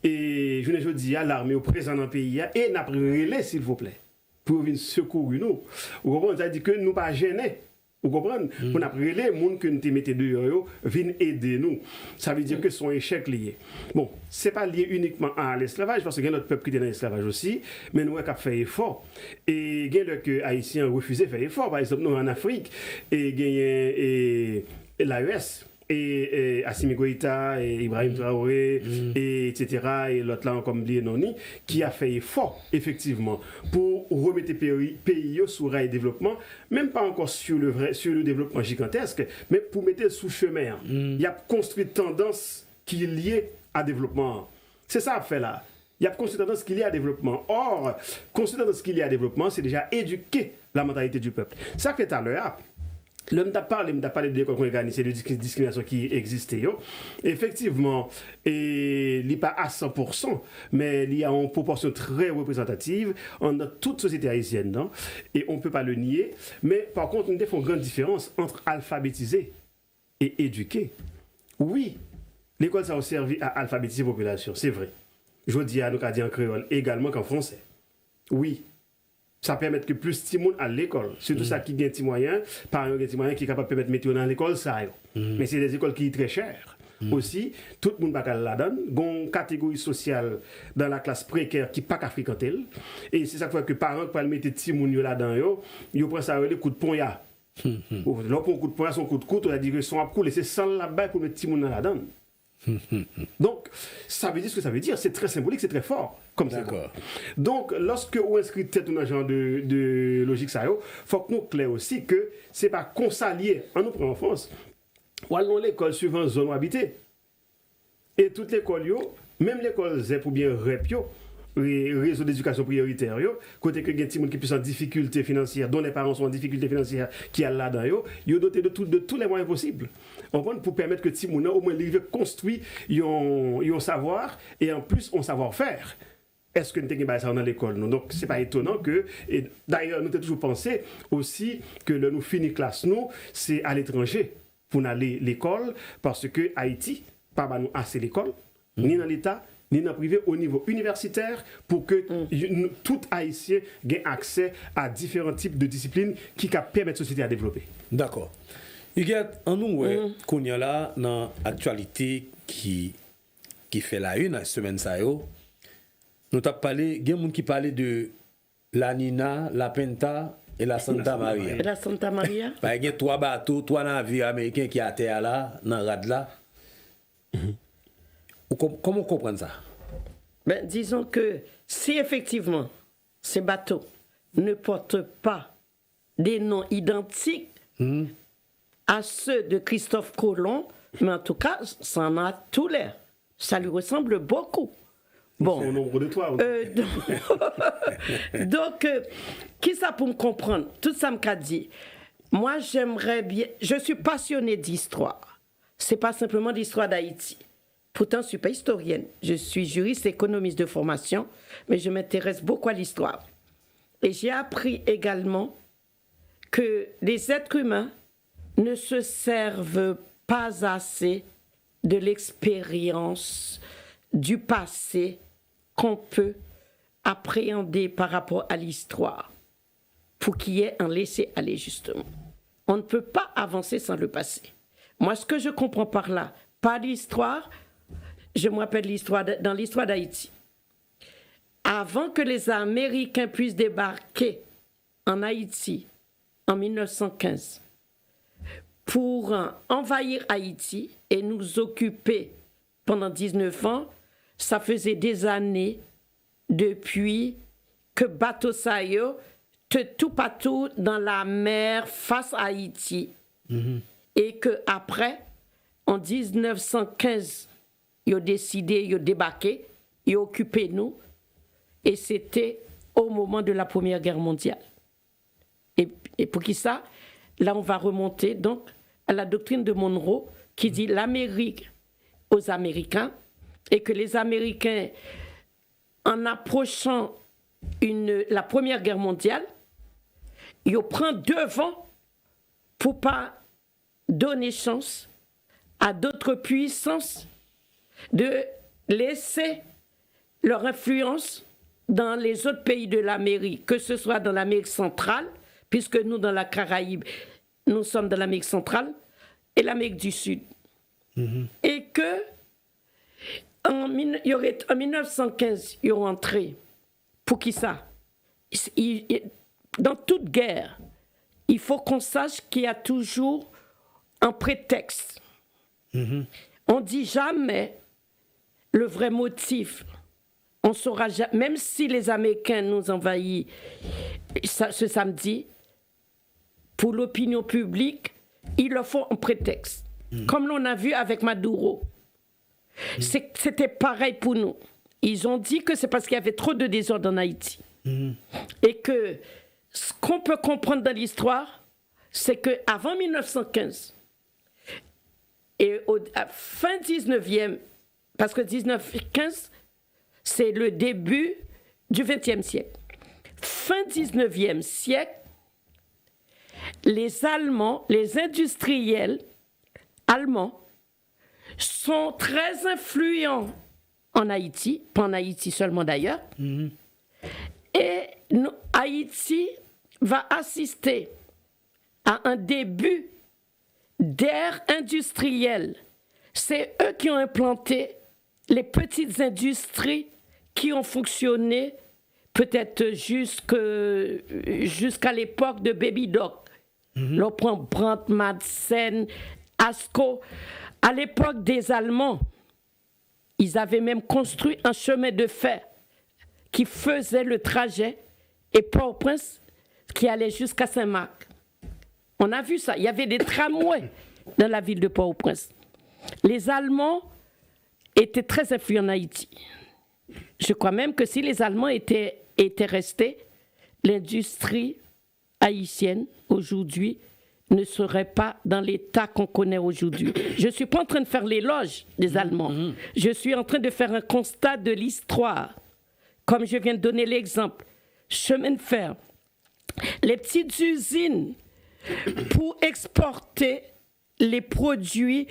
Et journée aujourd'hui, l'armée est présente dans le pays et n'a pas relais, s'il vous plaît, pour venir secourir nous. Vous comprenez? Ça dit que nous ne pas gêner. Vous comprenez? On a pris les gens que nous mettons dehors, viennent aider nous. Ça veut dire que son échec lié. Bon, ce n'est pas lié uniquement à l'esclavage, parce qu'il y a notre peuple qui est dans l'esclavage aussi, mais nous avons fait effort. Et il y a les Haïtiens refusé de faire effort. Par exemple, nous en Afrique, et il y a l'AES, et Assimi Goïta, et Ibrahim Traoré, et etc., et l'autre là, comme Noni, qui a fait effort, effectivement, pour remettre les pays sur rail développement, même pas encore sur le développement gigantesque, mais pour mettre sous chemin. Il y a construit tendance qui est liée à développement. C'est ça à faire là. Il y a construit tendance qui est liée à développement. Or, construit tendance qui est liée à développement, c'est déjà éduquer la mentalité du peuple. Ça fait tout à l'heure. L'homme t'a parlé de l'école organisée de discrimination qui existait. Effectivement, il n'est pas à 100%, mais il y a une proportion très représentative en toute société haïtienne. Non? Et on ne peut pas le nier. Mais par contre, nous devons une grande différence entre alphabétiser et éduquer. Oui, l'école, ça a servi à alphabétiser la population, c'est vrai. Je dis à nous qu'à dire en créole également qu'en français. Oui. Ça permet que plus de monde à l'école. Surtout ça qui gagne des moyens, par exemple, des moyens qui sont capables de permettre de mettre dans l'école, ça. Mais c'est des écoles qui sont très chères. Aussi, tout le monde ne peut pas la donner. Il y a une catégorie sociale dans la classe précaire qui n'est pas qu'à fréquenter. Et c'est ça qui fait que les parents qui peuvent mettre des petits gens là-dedans, ils prennent ça avec les coups de poing. Là, pour un coup de poing, son coup de couteau, on a dit que son coup, c'est sans là-bas pour mettre des petits gens là-dedans. Donc, ça veut dire ce que ça veut dire. C'est très symbolique, c'est très fort. Comme ça. Donc, lorsque on inscrit tête dans un genre de logique, il faut que nous clair aussi que ce n'est pas consalier. En nous prenant en France, ou allons l'école suivant zone où habiter. Et toute l'école, même l'école ZEP ou bien REP, réseau d'éducation prioritaire, côté que il y a des gens qui sont en difficulté financière, dont les parents sont en difficulté financière, qui sont là-dedans, ils sont dotés de tous les moyens possibles. Pour permettre que les gens au moins construisent un savoir et en plus un savoir-faire. Est-ce que nous avons ça dans l'école? Donc, ce n'est pas étonnant que, et d'ailleurs, nous avons toujours pensé aussi que nous finissons classe, c'est à l'étranger pour aller à l'école, parce que Haïti, pas nous assez l'école, ni dans l'État, ni dans le privé au niveau universitaire pour que tout Haïtien ait accès à différents types de disciplines qui permettent à la société à développer. D'accord. Huguette, en nous, qu'on y a là, dans l'actualité qui fait la une, la semaine, nous avons parlé, il y a des gens qui parlaient de la Nina, la Penta et la Santa Maria. Et la Santa Maria? Il y a 3 bateaux, 3 navires américains qui à terre là, dans le rad là. Comment on comprend ça? Ben, disons que si effectivement ces bateaux ne portent pas des noms identiques à ceux de Christophe Colomb, mais en tout cas, ça en a tout l'air. Ça lui ressemble beaucoup. Bon. C'est au nombre de toi. Donc, qui ça pour me comprendre? Tout ça m'a dit. Moi, j'aimerais bien. Je suis passionnée d'histoire. C'est pas simplement l'histoire d'Haïti. Pourtant, je ne suis pas historienne. Je suis juriste économiste de formation, mais je m'intéresse beaucoup à l'histoire. Et j'ai appris également que les êtres humains ne se servent pas assez de l'expérience du passé qu'on peut appréhender par rapport à l'histoire pour qu'il y ait un laisser-aller, justement. On ne peut pas avancer sans le passé. Moi, ce que je comprends par là, pas l'histoire, je me rappelle dans l'histoire d'Haïti. Avant que les Américains puissent débarquer en Haïti en 1915 pour envahir Haïti et nous occuper pendant 19 ans, ça faisait des années depuis que bateau Sayo te tout partout dans la mer face à Haïti. Et que après, en 1915, ils ont décidé, ils ont débarqué, ils ont occupé nous. Et c'était au moment de la Première Guerre mondiale. Et pour qui ça? Là, on va remonter donc à la doctrine de Monroe qui dit l'Amérique aux Américains et que les Américains, en approchant la Première Guerre mondiale, ils prennent devant pour pas donner chance à d'autres puissances de laisser leur influence dans les autres pays de l'Amérique, que ce soit dans l'Amérique centrale, puisque nous, dans la Caraïbe, nous sommes dans l'Amérique centrale, et l'Amérique du Sud. Et que en 1915, ils ont entré. Pour qui ça? Dans toute guerre, il faut qu'on sache qu'il y a toujours un prétexte. On dit jamais le vrai motif. On saura jamais, même si les Américains nous envahissent ce samedi, pour l'opinion publique, ils le font en prétexte. Comme l'on a vu avec Maduro. C'était pareil pour nous. Ils ont dit que c'est parce qu'il y avait trop de désordre en Haïti. Et que ce qu'on peut comprendre dans l'histoire, c'est qu'avant 1915, et à fin 19e, parce que 1915, c'est le début du XXe siècle. Fin 19e siècle, les Allemands, les industriels allemands, sont très influents en Haïti, pas en Haïti seulement d'ailleurs. Et Haïti va assister à un début d'ère industrielle. C'est eux qui ont implanté les petites industries qui ont fonctionné peut-être jusqu'à l'époque de Baby Doc. L'on prend Brandt, Madsen, Asco. À l'époque des Allemands, ils avaient même construit un chemin de fer qui faisait le trajet et Port-au-Prince qui allait jusqu'à Saint-Marc. On a vu ça. Il y avait des tramways dans la ville de Port-au-Prince. Les Allemands étaient très influents en Haïti. Je crois même que si les Allemands étaient restés, l'industrie haïtienne aujourd'hui ne serait pas dans l'état qu'on connaît aujourd'hui. Je ne suis pas en train de faire l'éloge des Allemands. Je suis en train de faire un constat de l'histoire. Comme je viens de donner l'exemple. Chemin de fer. Les petites usines pour exporter les produits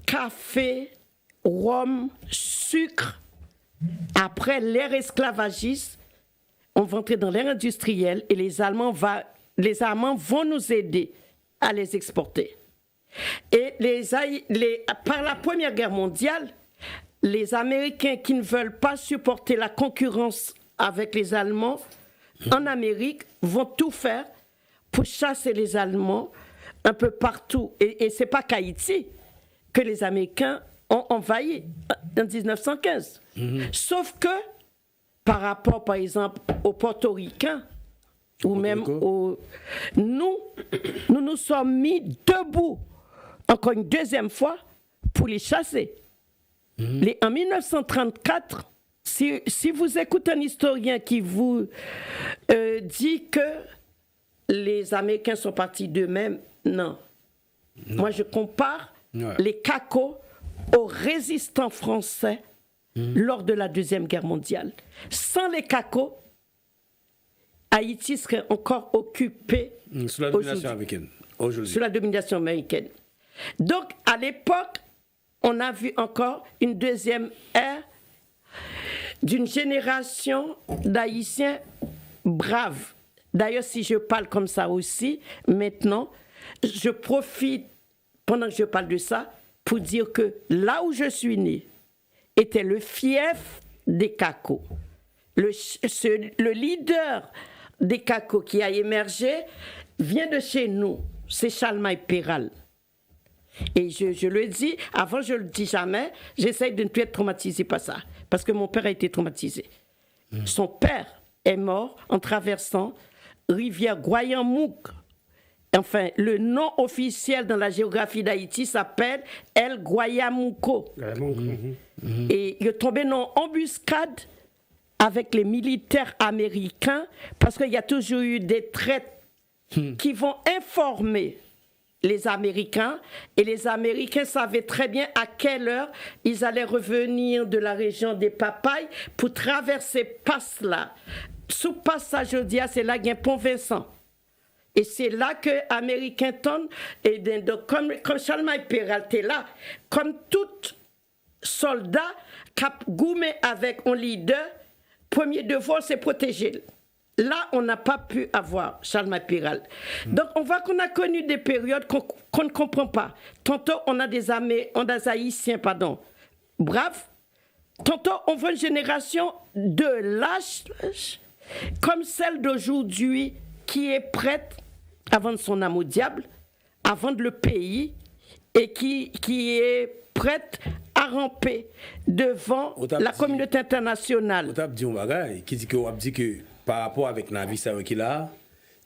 café, rhum, sucre. Après l'ère esclavagiste, on va entrer dans l'ère industrielle et les Allemands vont nous aider à les exporter. Et par la Première Guerre mondiale, les Américains qui ne veulent pas supporter la concurrence avec les Allemands en Amérique vont tout faire pour chasser les Allemands un peu partout. Et ce n'est pas qu'Haïti que les Américains ont envahi en 1915. Sauf que, par rapport, par exemple, aux Portoricains, ou même nous sommes mis debout, encore une deuxième fois, pour les chasser. En 1934, si vous écoutez un historien qui vous dit que les Américains sont partis d'eux-mêmes, non. Moi, je compare les cacos aux résistants français lors de la Deuxième Guerre mondiale. Sans les cacos, Haïti serait encore occupé sous la domination américaine. Sous la domination américaine. Donc, à l'époque, on a vu encore une deuxième ère d'une génération d'Haïtiens braves. D'ailleurs, si je parle comme ça aussi, maintenant, je profite, pendant que je parle de ça, pour dire que là où je suis né, était le fief des cacos. Le leader des cacos qui a émergé vient de chez nous, c'est Chalmaille Péral. Et je le dis, avant je le dis jamais, j'essaye de ne plus être traumatisé par ça, parce que mon père a été traumatisé. Son père est mort en traversant rivière Guayamouk. Enfin, le nom officiel dans la géographie d'Haïti s'appelle El Guayamouco. Et il est tombé en embuscade avec les militaires américains, parce qu'il y a toujours eu des traites qui vont informer les Américains, et les Américains savaient très bien à quelle heure ils allaient revenir de la région des Papayes pour traverser Passe-là. Sous Passe-là, je dis, c'est là qu'il y a Pont-Vincent. Et c'est là que Américain Ton, et comme Chalmaille Péral est là, comme tout soldat cap goumé avec un leader, premier devoir c'est protéger. Là, on n'a pas pu avoir Chalmaille Péral. Donc, on voit qu'on a connu des périodes qu'on ne comprend pas. Tantôt, on a des Haïtiens, braves. Tantôt, on voit une génération de lâches, comme celle d'aujourd'hui, qui est prête à vendre son âme au diable, à vendre le pays et qui est prête à ramper devant la communauté internationale. On a dit un bagage qui dit que par rapport avec la vie qu'il a,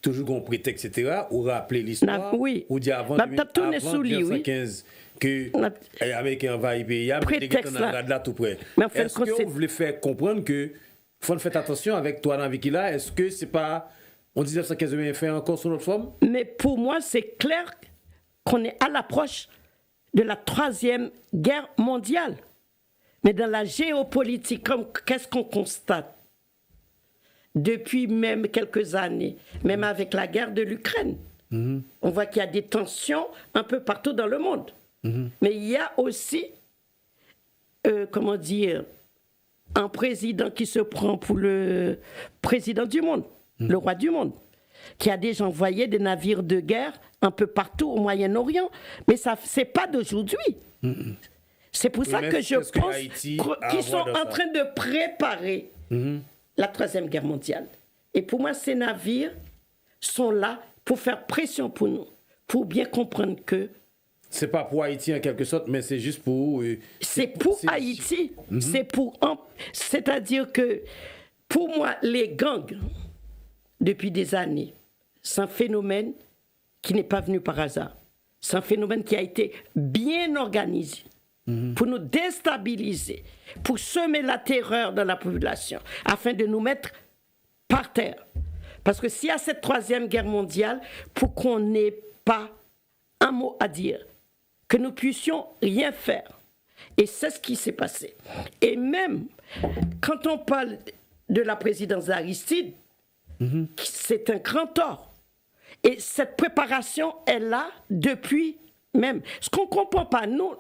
toujours un prétexte, etc., ou rappeler l'histoire, oui. ou dire avant 1915 que les Américains envahissent le pays, mais là tout près. Est-ce que vous voulez faire comprendre que faut faire attention avec toi dans la vie qu'il a? Est-ce que c'est pas en 1915 mais fait encore sous notre forme? Mais pour moi, c'est clair qu'on est à l'approche de la 3e guerre mondiale. Mais dans la géopolitique, qu'est-ce qu'on constate depuis même quelques années, même avec la guerre de l'Ukraine? On voit qu'il y a des tensions un peu partout dans le monde. Mais il y a aussi, un président qui se prend pour le président du monde, le roi du monde, qui a déjà envoyé des navires de guerre un peu partout au Moyen-Orient. Mais ça, c'est pas d'aujourd'hui. C'est pour ça que je pense qu'ils sont en train de préparer la 3e guerre mondiale. Et pour moi, ces navires sont là pour faire pression pour nous, pour bien comprendre que c'est pas pour Haïti en quelque sorte, mais c'est juste pour... c'est pour Haïti. C'est-à-dire que, pour moi, les gangs, depuis des années, c'est un phénomène qui n'est pas venu par hasard. C'est un phénomène qui a été bien organisé pour nous déstabiliser, pour semer la terreur dans la population, afin de nous mettre par terre. Parce que s'il y a cette 3e guerre mondiale, pour qu'on n'ait pas un mot à dire, que nous puissions rien faire. Et c'est ce qui s'est passé. Et même quand on parle de la présidence d'Aristide, c'est un grand tort. Et cette préparation est là depuis même. Ce qu'on ne comprend pas, nous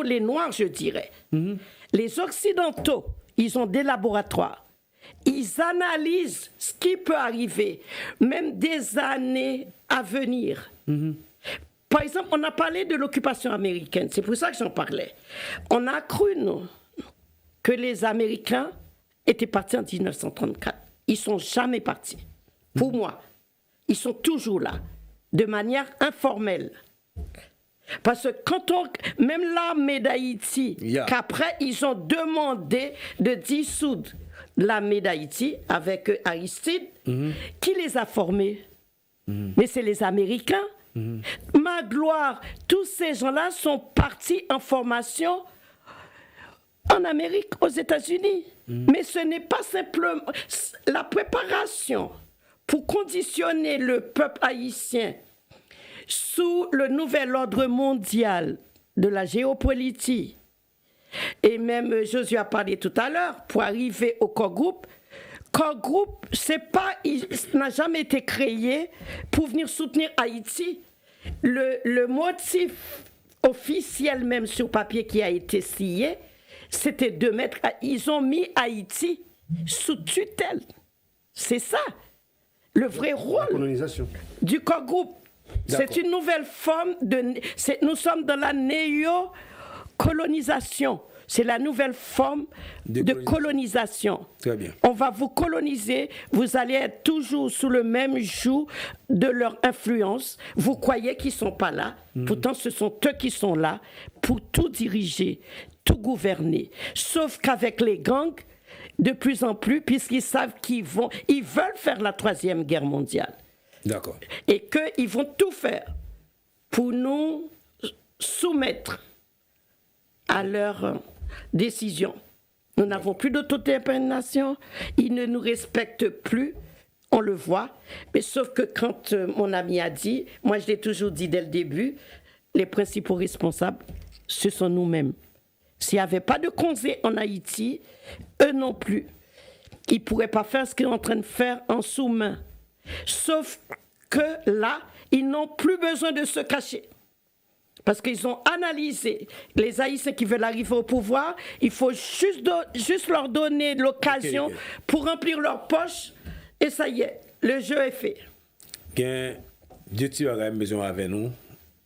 les Noirs, je dirais, les Occidentaux, ils ont des laboratoires. Ils analysent ce qui peut arriver, même des années à venir. Par exemple, on a parlé de l'occupation américaine, c'est pour ça que j'en parlais. On a cru, nous, que les Américains étaient partis en 1934. Ils ne sont jamais partis. Pour moi, ils sont toujours là, de manière informelle. Parce que même l'armée d'Haïti, qu'après, ils ont demandé de dissoudre l'armée d'Haïti avec Aristide, qui les a formés? Mais c'est les Américains. Magloire, tous ces gens-là sont partis en formation en Amérique, aux États-Unis. Mais ce n'est pas simplement la préparation pour conditionner le peuple haïtien sous le nouvel ordre mondial de la géopolitique. Et même Josué a parlé tout à l'heure, pour arriver au Core Group, il n'a jamais été créé pour venir soutenir Haïti. Le motif officiel même sur papier qui a été signé, c'était de mettre... Ils ont mis Haïti sous tutelle. C'est ça, le vrai rôle du Core Group. C'est une nouvelle forme nous sommes dans la néo-colonisation. C'est la nouvelle forme de colonisation. Très bien. On va vous coloniser, vous allez être toujours sous le même joug de leur influence. Vous croyez qu'ils ne sont pas là, pourtant ce sont eux qui sont là pour tout diriger, tout gouverner. Sauf qu'avec les gangs, de plus en plus, puisqu'ils savent ils veulent faire la 3e guerre mondiale. D'accord. Et qu'ils vont tout faire pour nous soumettre à leurs décisions. Nous n'avons plus d'autodétermination, ils ne nous respectent plus, on le voit. Mais sauf que quand mon ami a dit, moi je l'ai toujours dit dès le début, les principaux responsables, ce sont nous-mêmes. S'il n'y avait pas de conseil en Haïti, eux non plus, ils ne pourraient pas faire ce qu'ils sont en train de faire en sous-main. Sauf que là, ils n'ont plus besoin de se cacher. Parce qu'ils ont analysé les Haïtiens qui veulent arriver au pouvoir, il faut juste leur donner l'occasion pour remplir leurs poches, et ça y est, le jeu est fait. Dieu tu as besoin avec nous,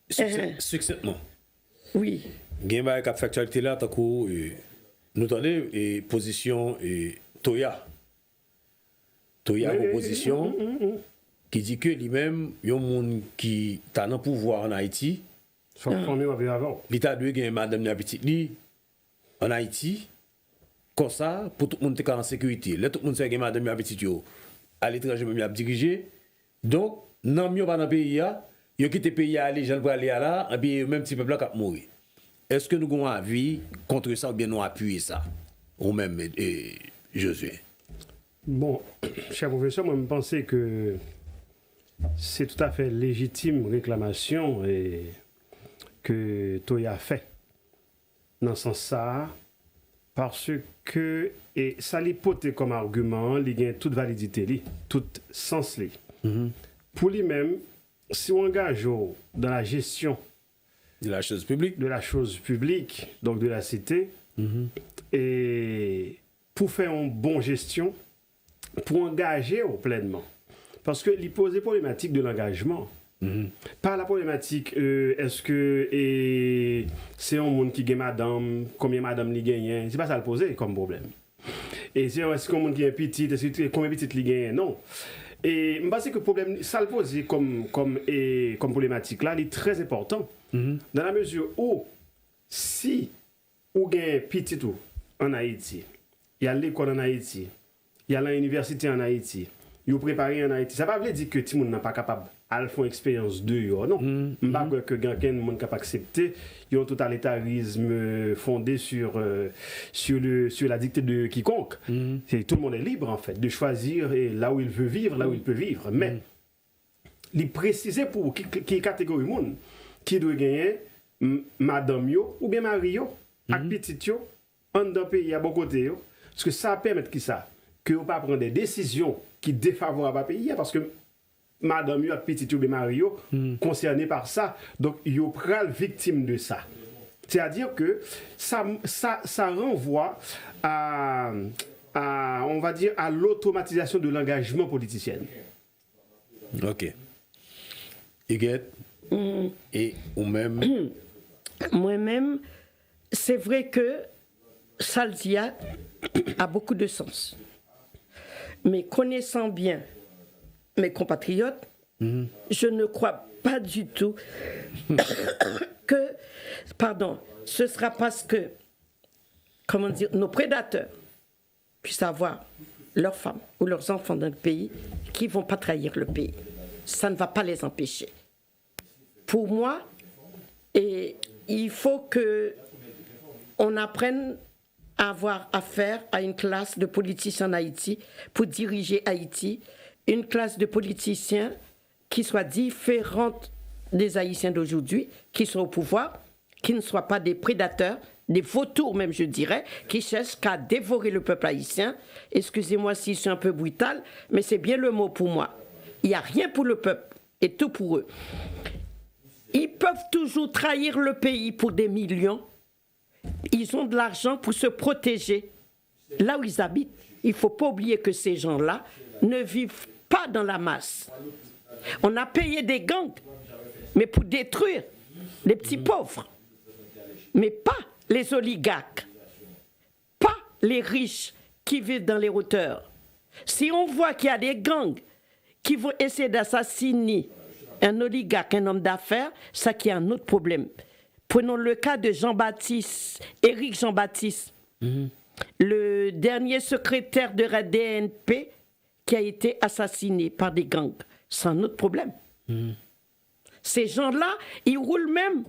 succinctement. Oui. Il y a une factualité là, tant que nous avons une position Toya. Toya a une position qui dit que lui-même, il y a un monde qui est dans le pouvoir en Haïti, Faut former avant. L'État doit gagner madame la petite li en Haïti comme ça pour tout le monde être en sécurité. Là tout le monde sait que madame la petite yo à l'étranger même y a dirigé. Donc non mieux pas dans pays ya, yo quitte pays aller gens pour aller là et puis même petit peuple là qui mourir. Est-ce que nous avons avis contre ça ou bien nous appuyer ça ou même Josué? Bon, cher professeur, moi je pense que c'est tout à fait légitime réclamation et que Toya a fait dans ce sens ça parce que et ça l'hypothèse comme argument, il y a toute validité, tout sens li. Pour lui-même, si on engage dans la gestion de la chose publique, donc de la cité, et pour faire une bonne gestion, pour engager pleinement. Parce que il pose des problématiques de l'engagement. Pas la problématique, est-ce que c'est un monde qui gagne madame, combien madame li gagne, c'est pas ça le poser comme problème. Et c'est est-ce qu'un monde qui est petit, est-ce que combien petit li gagne, non. Et je pense que le problème, ça le pose comme problématique là, il est très important. Dans la mesure où, si ou gagne petit tout en Haïti, il y a l'école en Haïti, il y a l'université en Haïti, il y a préparé en Haïti, ça ne veut pas dire que tout le monde n'est pas capable de faire une expérience de yo, non. Je ne pense pas que quelqu'un n'est capable d'accepter un totalitarisme fondé sur la dictée de quiconque. Tout le monde est libre en fait de choisir là où il veut vivre, là où il peut vivre. Mais il précise pour qui catégorie monde qui doit gagner madame yo ou bien mari yo ak petit yo en dans pays à bon côté yo, parce que ça permet qui ça que on pas prendre des décisions qui défavorables à pays parce que madame yo ak petit yo bien mari yo concernés par ça, donc yo pral victime de ça. C'est-à-dire que ça renvoie à on va dire à l'automatisation de l'engagement politicien. OK. Huguette, et ou même moi-même, c'est vrai que Salzia a beaucoup de sens. Mais connaissant bien mes compatriotes, je ne crois pas du tout que, ce sera parce que, comment dire, nos prédateurs puissent avoir leurs femmes ou leurs enfants dans le pays qui ne vont pas trahir le pays. Ça ne va pas les empêcher. Pour moi, il faut qu'on apprenne à avoir affaire à une classe de politiciens en Haïti pour diriger Haïti, une classe de politiciens qui soit différente des Haïtiens d'aujourd'hui, qui sont au pouvoir, qui ne soient pas des prédateurs, des vautours même je dirais, qui cherchent qu'à dévorer le peuple haïtien. Excusez-moi si je suis un peu brutal, mais c'est bien le mot pour moi. Il n'y a rien pour le peuple et tout pour eux. Ils peuvent toujours trahir le pays pour des millions. Ils ont de l'argent pour se protéger. Là où ils habitent, il ne faut pas oublier que ces gens-là ne vivent pas dans la masse. On a payé des gangs, mais pour détruire les petits pauvres. Mais pas les oligarques, pas les riches qui vivent dans les hauteurs. Si on voit qu'il y a des gangs qui vont essayer d'assassiner un oligarque, un homme d'affaires, ça qui est un autre problème. Prenons le cas de Éric Jean-Baptiste, le dernier secrétaire de la DNP qui a été assassiné par des gangs. C'est un autre problème. Ces gens-là, ils roulent même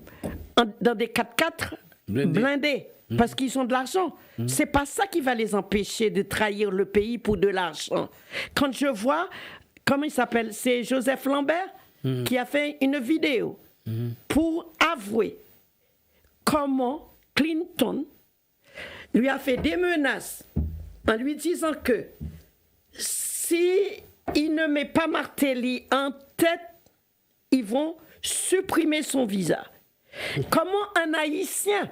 dans des 4x4 blindés parce qu'ils ont de l'argent. C'est pas ça qui va les empêcher de trahir le pays pour de l'argent. Quand je vois, comment il s'appelle, c'est Joseph Lambert qui a fait une vidéo pour avouer comment Clinton lui a fait des menaces en lui disant que si il ne met pas Martelly en tête, ils vont supprimer son visa. Comment un Haïtien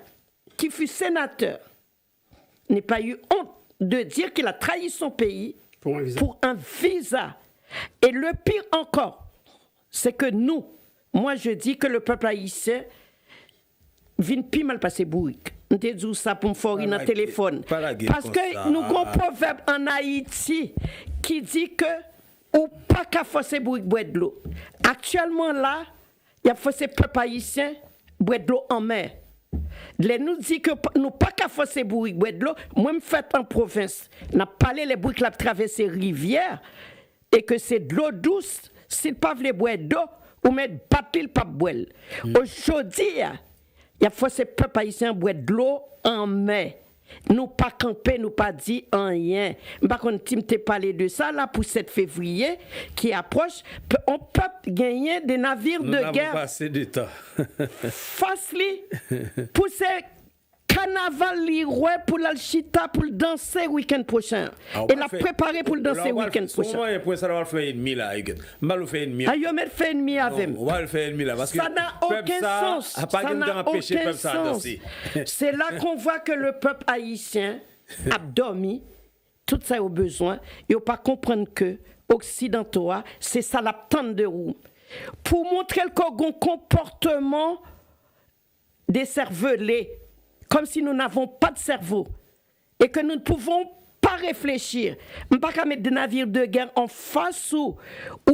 qui fut sénateur n'ait pas eu honte de dire qu'il a trahi son pays pour un visa. Et le pire encore, c'est que nous, moi je dis que le peuple haïtien vient plus mal passer bourrique. On te dit ça pour me faire dans le téléphone. Parce que nous avons un proverbe en Haïti qui dit que ou pas qu'à forcer bourrique boire de l'eau. Actuellement là, il y a forcé peuple haïtien boire de l'eau en mer. Les nous dit que nous pas qu'à forcer bourrique boire de l'eau. Moi me fait en province, n'a parlé les bourriques qui traverser rivière et que c'est de l'eau douce, s'il pas veut boire d'eau ou mettre battre le pas boire. Aujourd'hui, il y a forcé peuple haïtien boire de l'eau en mer. Nous pas camper, nous pas dit rien. Par contre, tu m'as parlé de ça là pour 7 février qui approche. On peut gagner des navires de guerre. Nous n'avons pas assez de temps. Facile pour ces carnaval pour l'alchita pour le danser le week-end prochain. Et la préparer pour le danser le week-end prochain. Comment est-ce que ça va faire ennemi là? On va le faire ennemi. Ah, on va faire ennemi avec. On va le faire ennemi là parce que ça n'a aucun sens. Ça n'a aucun sens. C'est là qu'on voit que le peuple haïtien a dormi. Tout ça au besoin. Il ne faut pas comprendre que occidentaux, c'est ça la tente de roue. Pour montrer le comportement des cervelés, comme si nous n'avons pas de cerveau et que nous ne pouvons pas réfléchir. On ne peut pas mettre des navires de guerre en face ou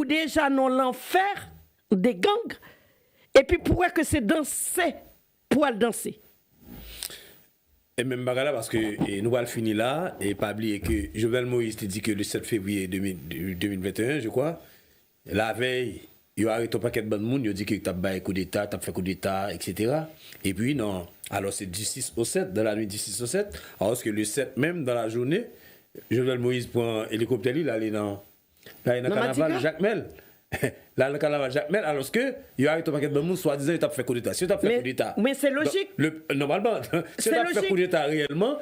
déjà dans l'enfer des gangs et puis pourquoi que c'est danser pour aller danser. Et même là parce que nous allons finir là et pas oublier que Jovenel Moïse te dit que le 7 février 2021, je crois, la veille, il a arrêté un paquet de bonnes monde, il a dit que tu as fait coup d'État, etc. Et puis non. Alors c'est du 6 au 7, dans la nuit du 6 au 7. Alors que le 7 même dans la journée, Jovenel Moïse prend un hélicoptère, il allait dans le carnaval Jacques Mel. Là, le carnaval Jacques Mel, alors que il y a un paquet de monde, soi-disant, il a fait coup d'État. Si tu as fait coup d'État. Mais c'est logique. Normalement, si tu as fait coup d'État réellement,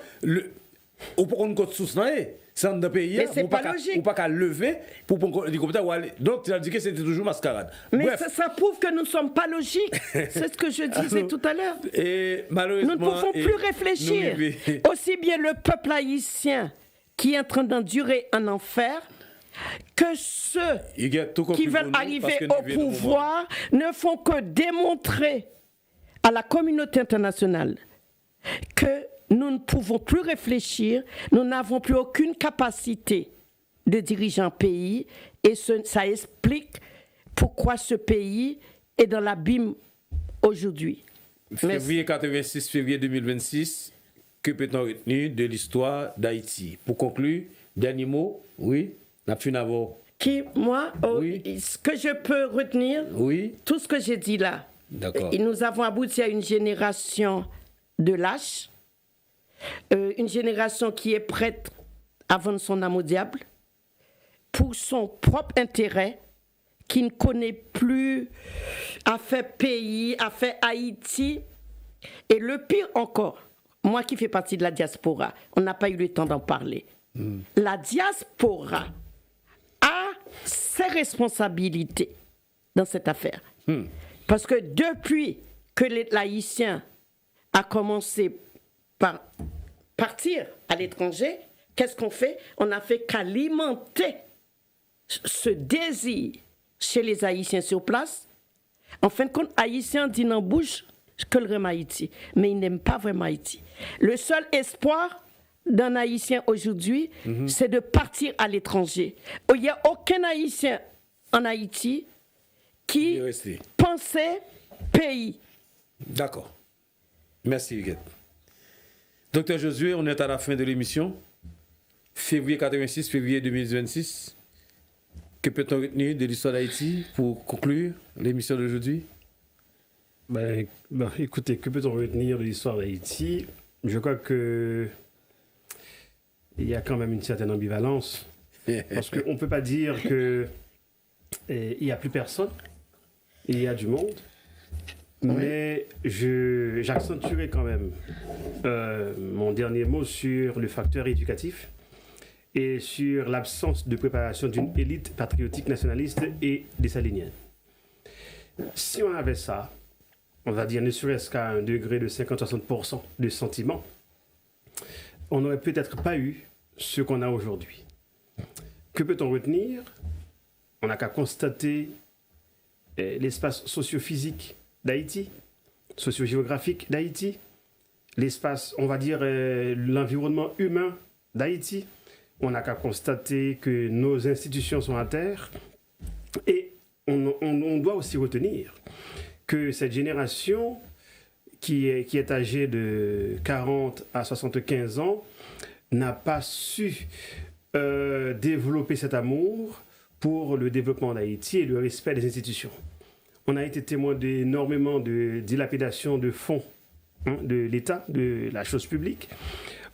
ou pour qu'on compte sous c'est un pays, ou pas qu'à lever pour prendre l'hélicoptère ou aller. Donc tu as dit que c'était toujours mascarade. Mais ça prouve que nous ne sommes pas logiques. C'est ce que je disais tout à l'heure. Et malheureusement, nous ne pouvons plus réfléchir. Aussi bien le peuple haïtien qui est en train d'endurer un enfer, que ceux qui veulent arriver au pouvoir ne font que démontrer à la communauté internationale que nous ne pouvons plus réfléchir, nous n'avons plus aucune capacité de diriger un pays et ça explique pourquoi ce pays est dans l'abîme aujourd'hui. Février 86, février 2026, que peut-on retenir de l'histoire d'Haïti? Pour conclure, dernier mot, oui, la fin avant. Ce que je peux retenir, tout ce que j'ai dit là, nous avons abouti à une génération de lâches, une génération qui est prête à vendre son âme au diable pour son propre intérêt, qui ne connaît plus affaire pays, affaire Haïti. Et le pire encore, moi qui fais partie de la diaspora, on n'a pas eu le temps d'en parler. La diaspora a ses responsabilités dans cette affaire. Parce que depuis que l'Haïtien a commencé par partir à l'étranger, qu'est-ce qu'on fait? On n'a fait qu'alimenter ce désir chez les Haïtiens sur place. En fin de compte, Haïtiens disent en bouche que le Haïti, mais ils n'aiment pas vraiment Haïti. Le seul espoir d'un Haïtien aujourd'hui, c'est de partir à l'étranger. Il n'y a aucun Haïtien en Haïti qui pensait pays. D'accord. Merci, Huguette. Docteur Josué, on est à la fin de l'émission. Février 86, février 2026. Que peut-on retenir de l'histoire d'Haïti pour conclure l'émission d'aujourd'hui? Écoutez, que peut-on retenir de l'histoire d'Haïti? Je crois que il y a quand même une certaine ambivalence. Parce qu'on ne peut pas dire qu'il n'y a plus personne. Il y a du monde. Mais j'accentuerai quand même mon dernier mot sur le facteur éducatif et sur l'absence de préparation d'une élite patriotique nationaliste et dessalinienne. Si on avait ça, on va dire ne serait-ce qu'à un degré de 50-60% de sentiment, on n'aurait peut-être pas eu ce qu'on a aujourd'hui. Que peut-on retenir? On n'a qu'à constater l'espace socio-physique d'Haïti, socio-géographique d'Haïti, l'espace, on va dire, l'environnement humain d'Haïti. On n'a qu'à constater que nos institutions sont à terre. Et on doit aussi retenir que cette génération qui est âgé de 40 à 75 ans n'a pas su développer cet amour pour le développement d'Haïti et le respect des institutions. On a été témoin d'énormément de dilapidation de fonds de l'État, de la chose publique.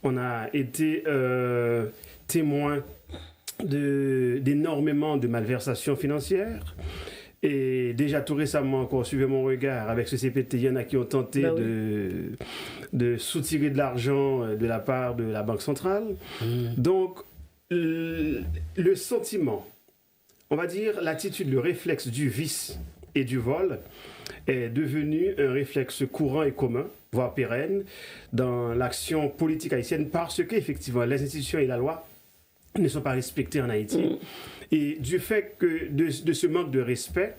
On a été témoin d'énormément de malversations financières. Et déjà tout récemment, encore, suivez mon regard, avec ce CPT, il y en a qui ont tenté de soutirer de l'argent de la part de la Banque centrale. Donc, le sentiment, on va dire l'attitude, le réflexe du vice et du vol est devenu un réflexe courant et commun, voire pérenne, dans l'action politique haïtienne parce qu'effectivement, les institutions et la loi ne sont pas respectées en Haïti. Et du fait que de ce manque de respect,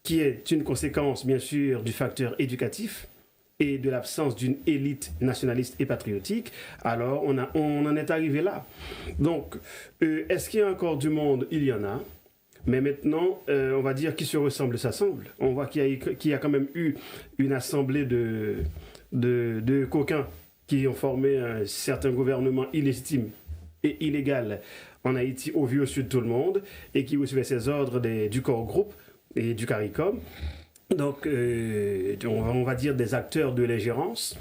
qui est une conséquence, bien sûr, du facteur éducatif et de l'absence d'une élite nationaliste et patriotique, alors on en est arrivé là. Donc, est-ce qu'il y a encore du monde? Il y en a. Mais maintenant, on va dire qui se ressemble, s'assemble. On voit qu'il y a quand même eu une assemblée de coquins qui ont formé un certain gouvernement illégitime et illégal en Haïti, au vu au sud de tout le monde, et qui recevaient ses ordres du corps groupe et du CARICOM. Donc, on va dire des acteurs de l'ingérence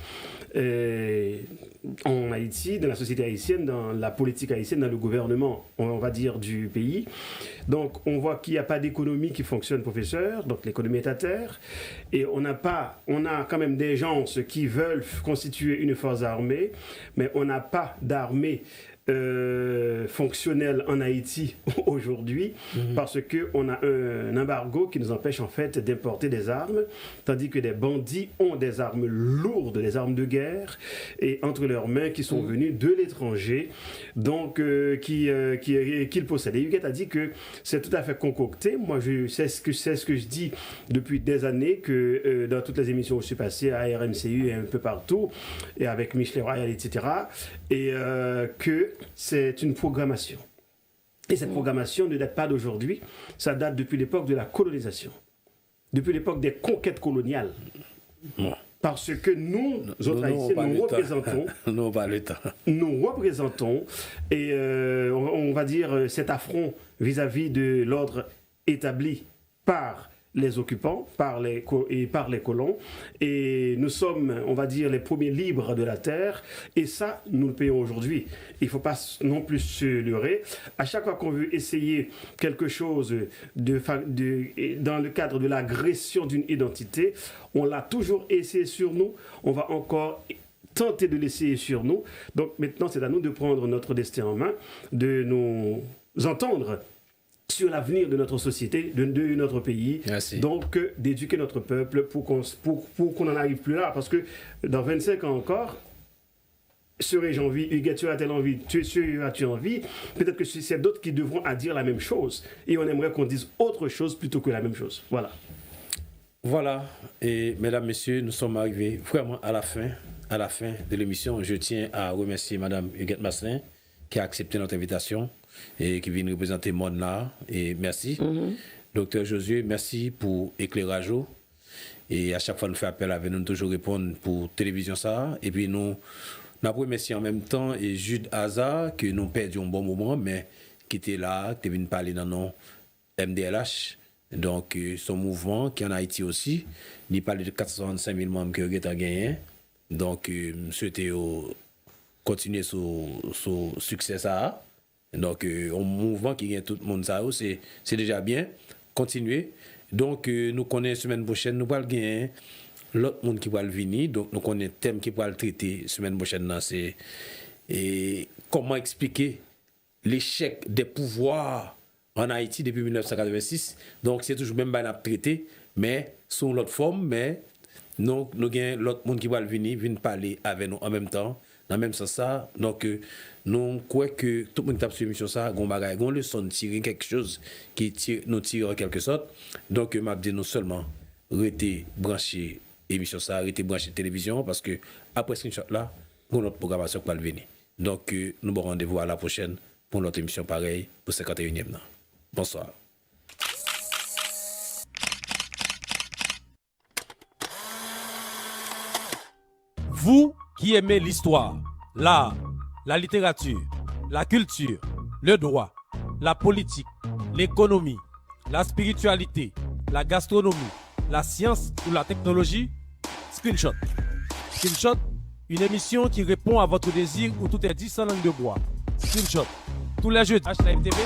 en Haïti, dans la société haïtienne, dans la politique haïtienne, dans le gouvernement, on va dire, du pays. Donc, on voit qu'il n'y a pas d'économie qui fonctionne, professeur, donc l'économie est à terre. Et on a quand même des gens qui veulent constituer une force armée, mais on n'a pas d'armée fonctionnel en Haïti aujourd'hui parce qu'on a un embargo qui nous empêche en fait d'importer des armes, tandis que des bandits ont des armes lourdes, des armes de guerre et entre leurs mains qui sont venues de l'étranger, donc qu'ils possèdent. Et Huguette a dit que c'est tout à fait concocté. Moi, c'est ce que je dis depuis des années, que dans toutes les émissions où je suis passé, à RMCU et un peu partout, et avec Michel Royal, etc., et que c'est une programmation. Et cette programmation ne date pas d'aujourd'hui, ça date depuis l'époque de la colonisation, depuis l'époque des conquêtes coloniales. Parce que nous, autres Haïtiens, nous représentons, et on va dire cet affront vis-à-vis de l'ordre établi par les occupants, par les colons, et nous sommes, on va dire, les premiers libres de la terre, et ça, nous le payons aujourd'hui. Il ne faut pas non plus se leurrer. À chaque fois qu'on veut essayer quelque chose dans le cadre de l'agression d'une identité, on l'a toujours essayé sur nous, on va encore tenter de l'essayer sur nous. Donc maintenant, c'est à nous de prendre notre destin en main, de nous entendre sur l'avenir de notre société, de notre pays. Merci. Donc d'éduquer notre peuple pour qu'on n'en arrive plus là. Parce que dans 25 ans encore, serais-je en vie, Huguette, as-tu envie, as-tu envie, peut-être que c'est d'autres qui devront à dire la même chose. Et on aimerait qu'on dise autre chose plutôt que la même chose. Voilà. Voilà. Et mesdames, messieurs, nous sommes arrivés vraiment à la fin de l'émission. Je tiens à remercier Madame Huguette Masselin qui a accepté notre invitation et qui vient nous représenter Monde là. Et merci. Docteur Josué, merci pour l'éclairage. Et à chaque fois, nous fait appel avec nous, toujours répondre pour télévision ça. Et puis nous remercions en même temps et Jude Hazard, que nous perdions un bon moment, mais qui était là, qui est venu parler dans nos MDLH. Donc, son mouvement qui est en Haïti aussi, il parle de 465 000 membres que vous avez gagné. Donc, je souhaite continuer ce succès ça. Donc, un mouvement qui gagne tout le monde ça, c'est déjà bien. Continuer. Donc, nous connaissons semaine prochaine, nous allons gagner l'autre monde qui va venir. Donc, nous connaissons le thème qui va le traiter semaine prochaine. C'est comment expliquer l'échec des pouvoirs en Haïti depuis 1986. Donc, c'est toujours même à traiter, mais sous l'autre forme. Mais nous avons l'autre monde qui va venir parler avec nous en même temps. Dans le même sens, ça. Donc, nous croyons que tout le monde tape sur l'émission, ça, on leçon tirer quelque chose qui nous tire en quelque sorte. Donc, je dit non seulement rester branché l'émission, ça, rester branché télévision, parce que après ce screenshot là, pour notre programmation qui va venir. Donc, nous avons rendez-vous à la prochaine pour notre émission pareille, pour 51e. Bonsoir. Vous qui aimez l'histoire, l'art, la littérature, la culture, le droit, la politique, l'économie, la spiritualité, la gastronomie, la science ou la technologie, Screenshot. Screenshot, une émission qui répond à votre désir où tout est dit sans langue de bois. Screenshot, tous les jeudis, HLive TV.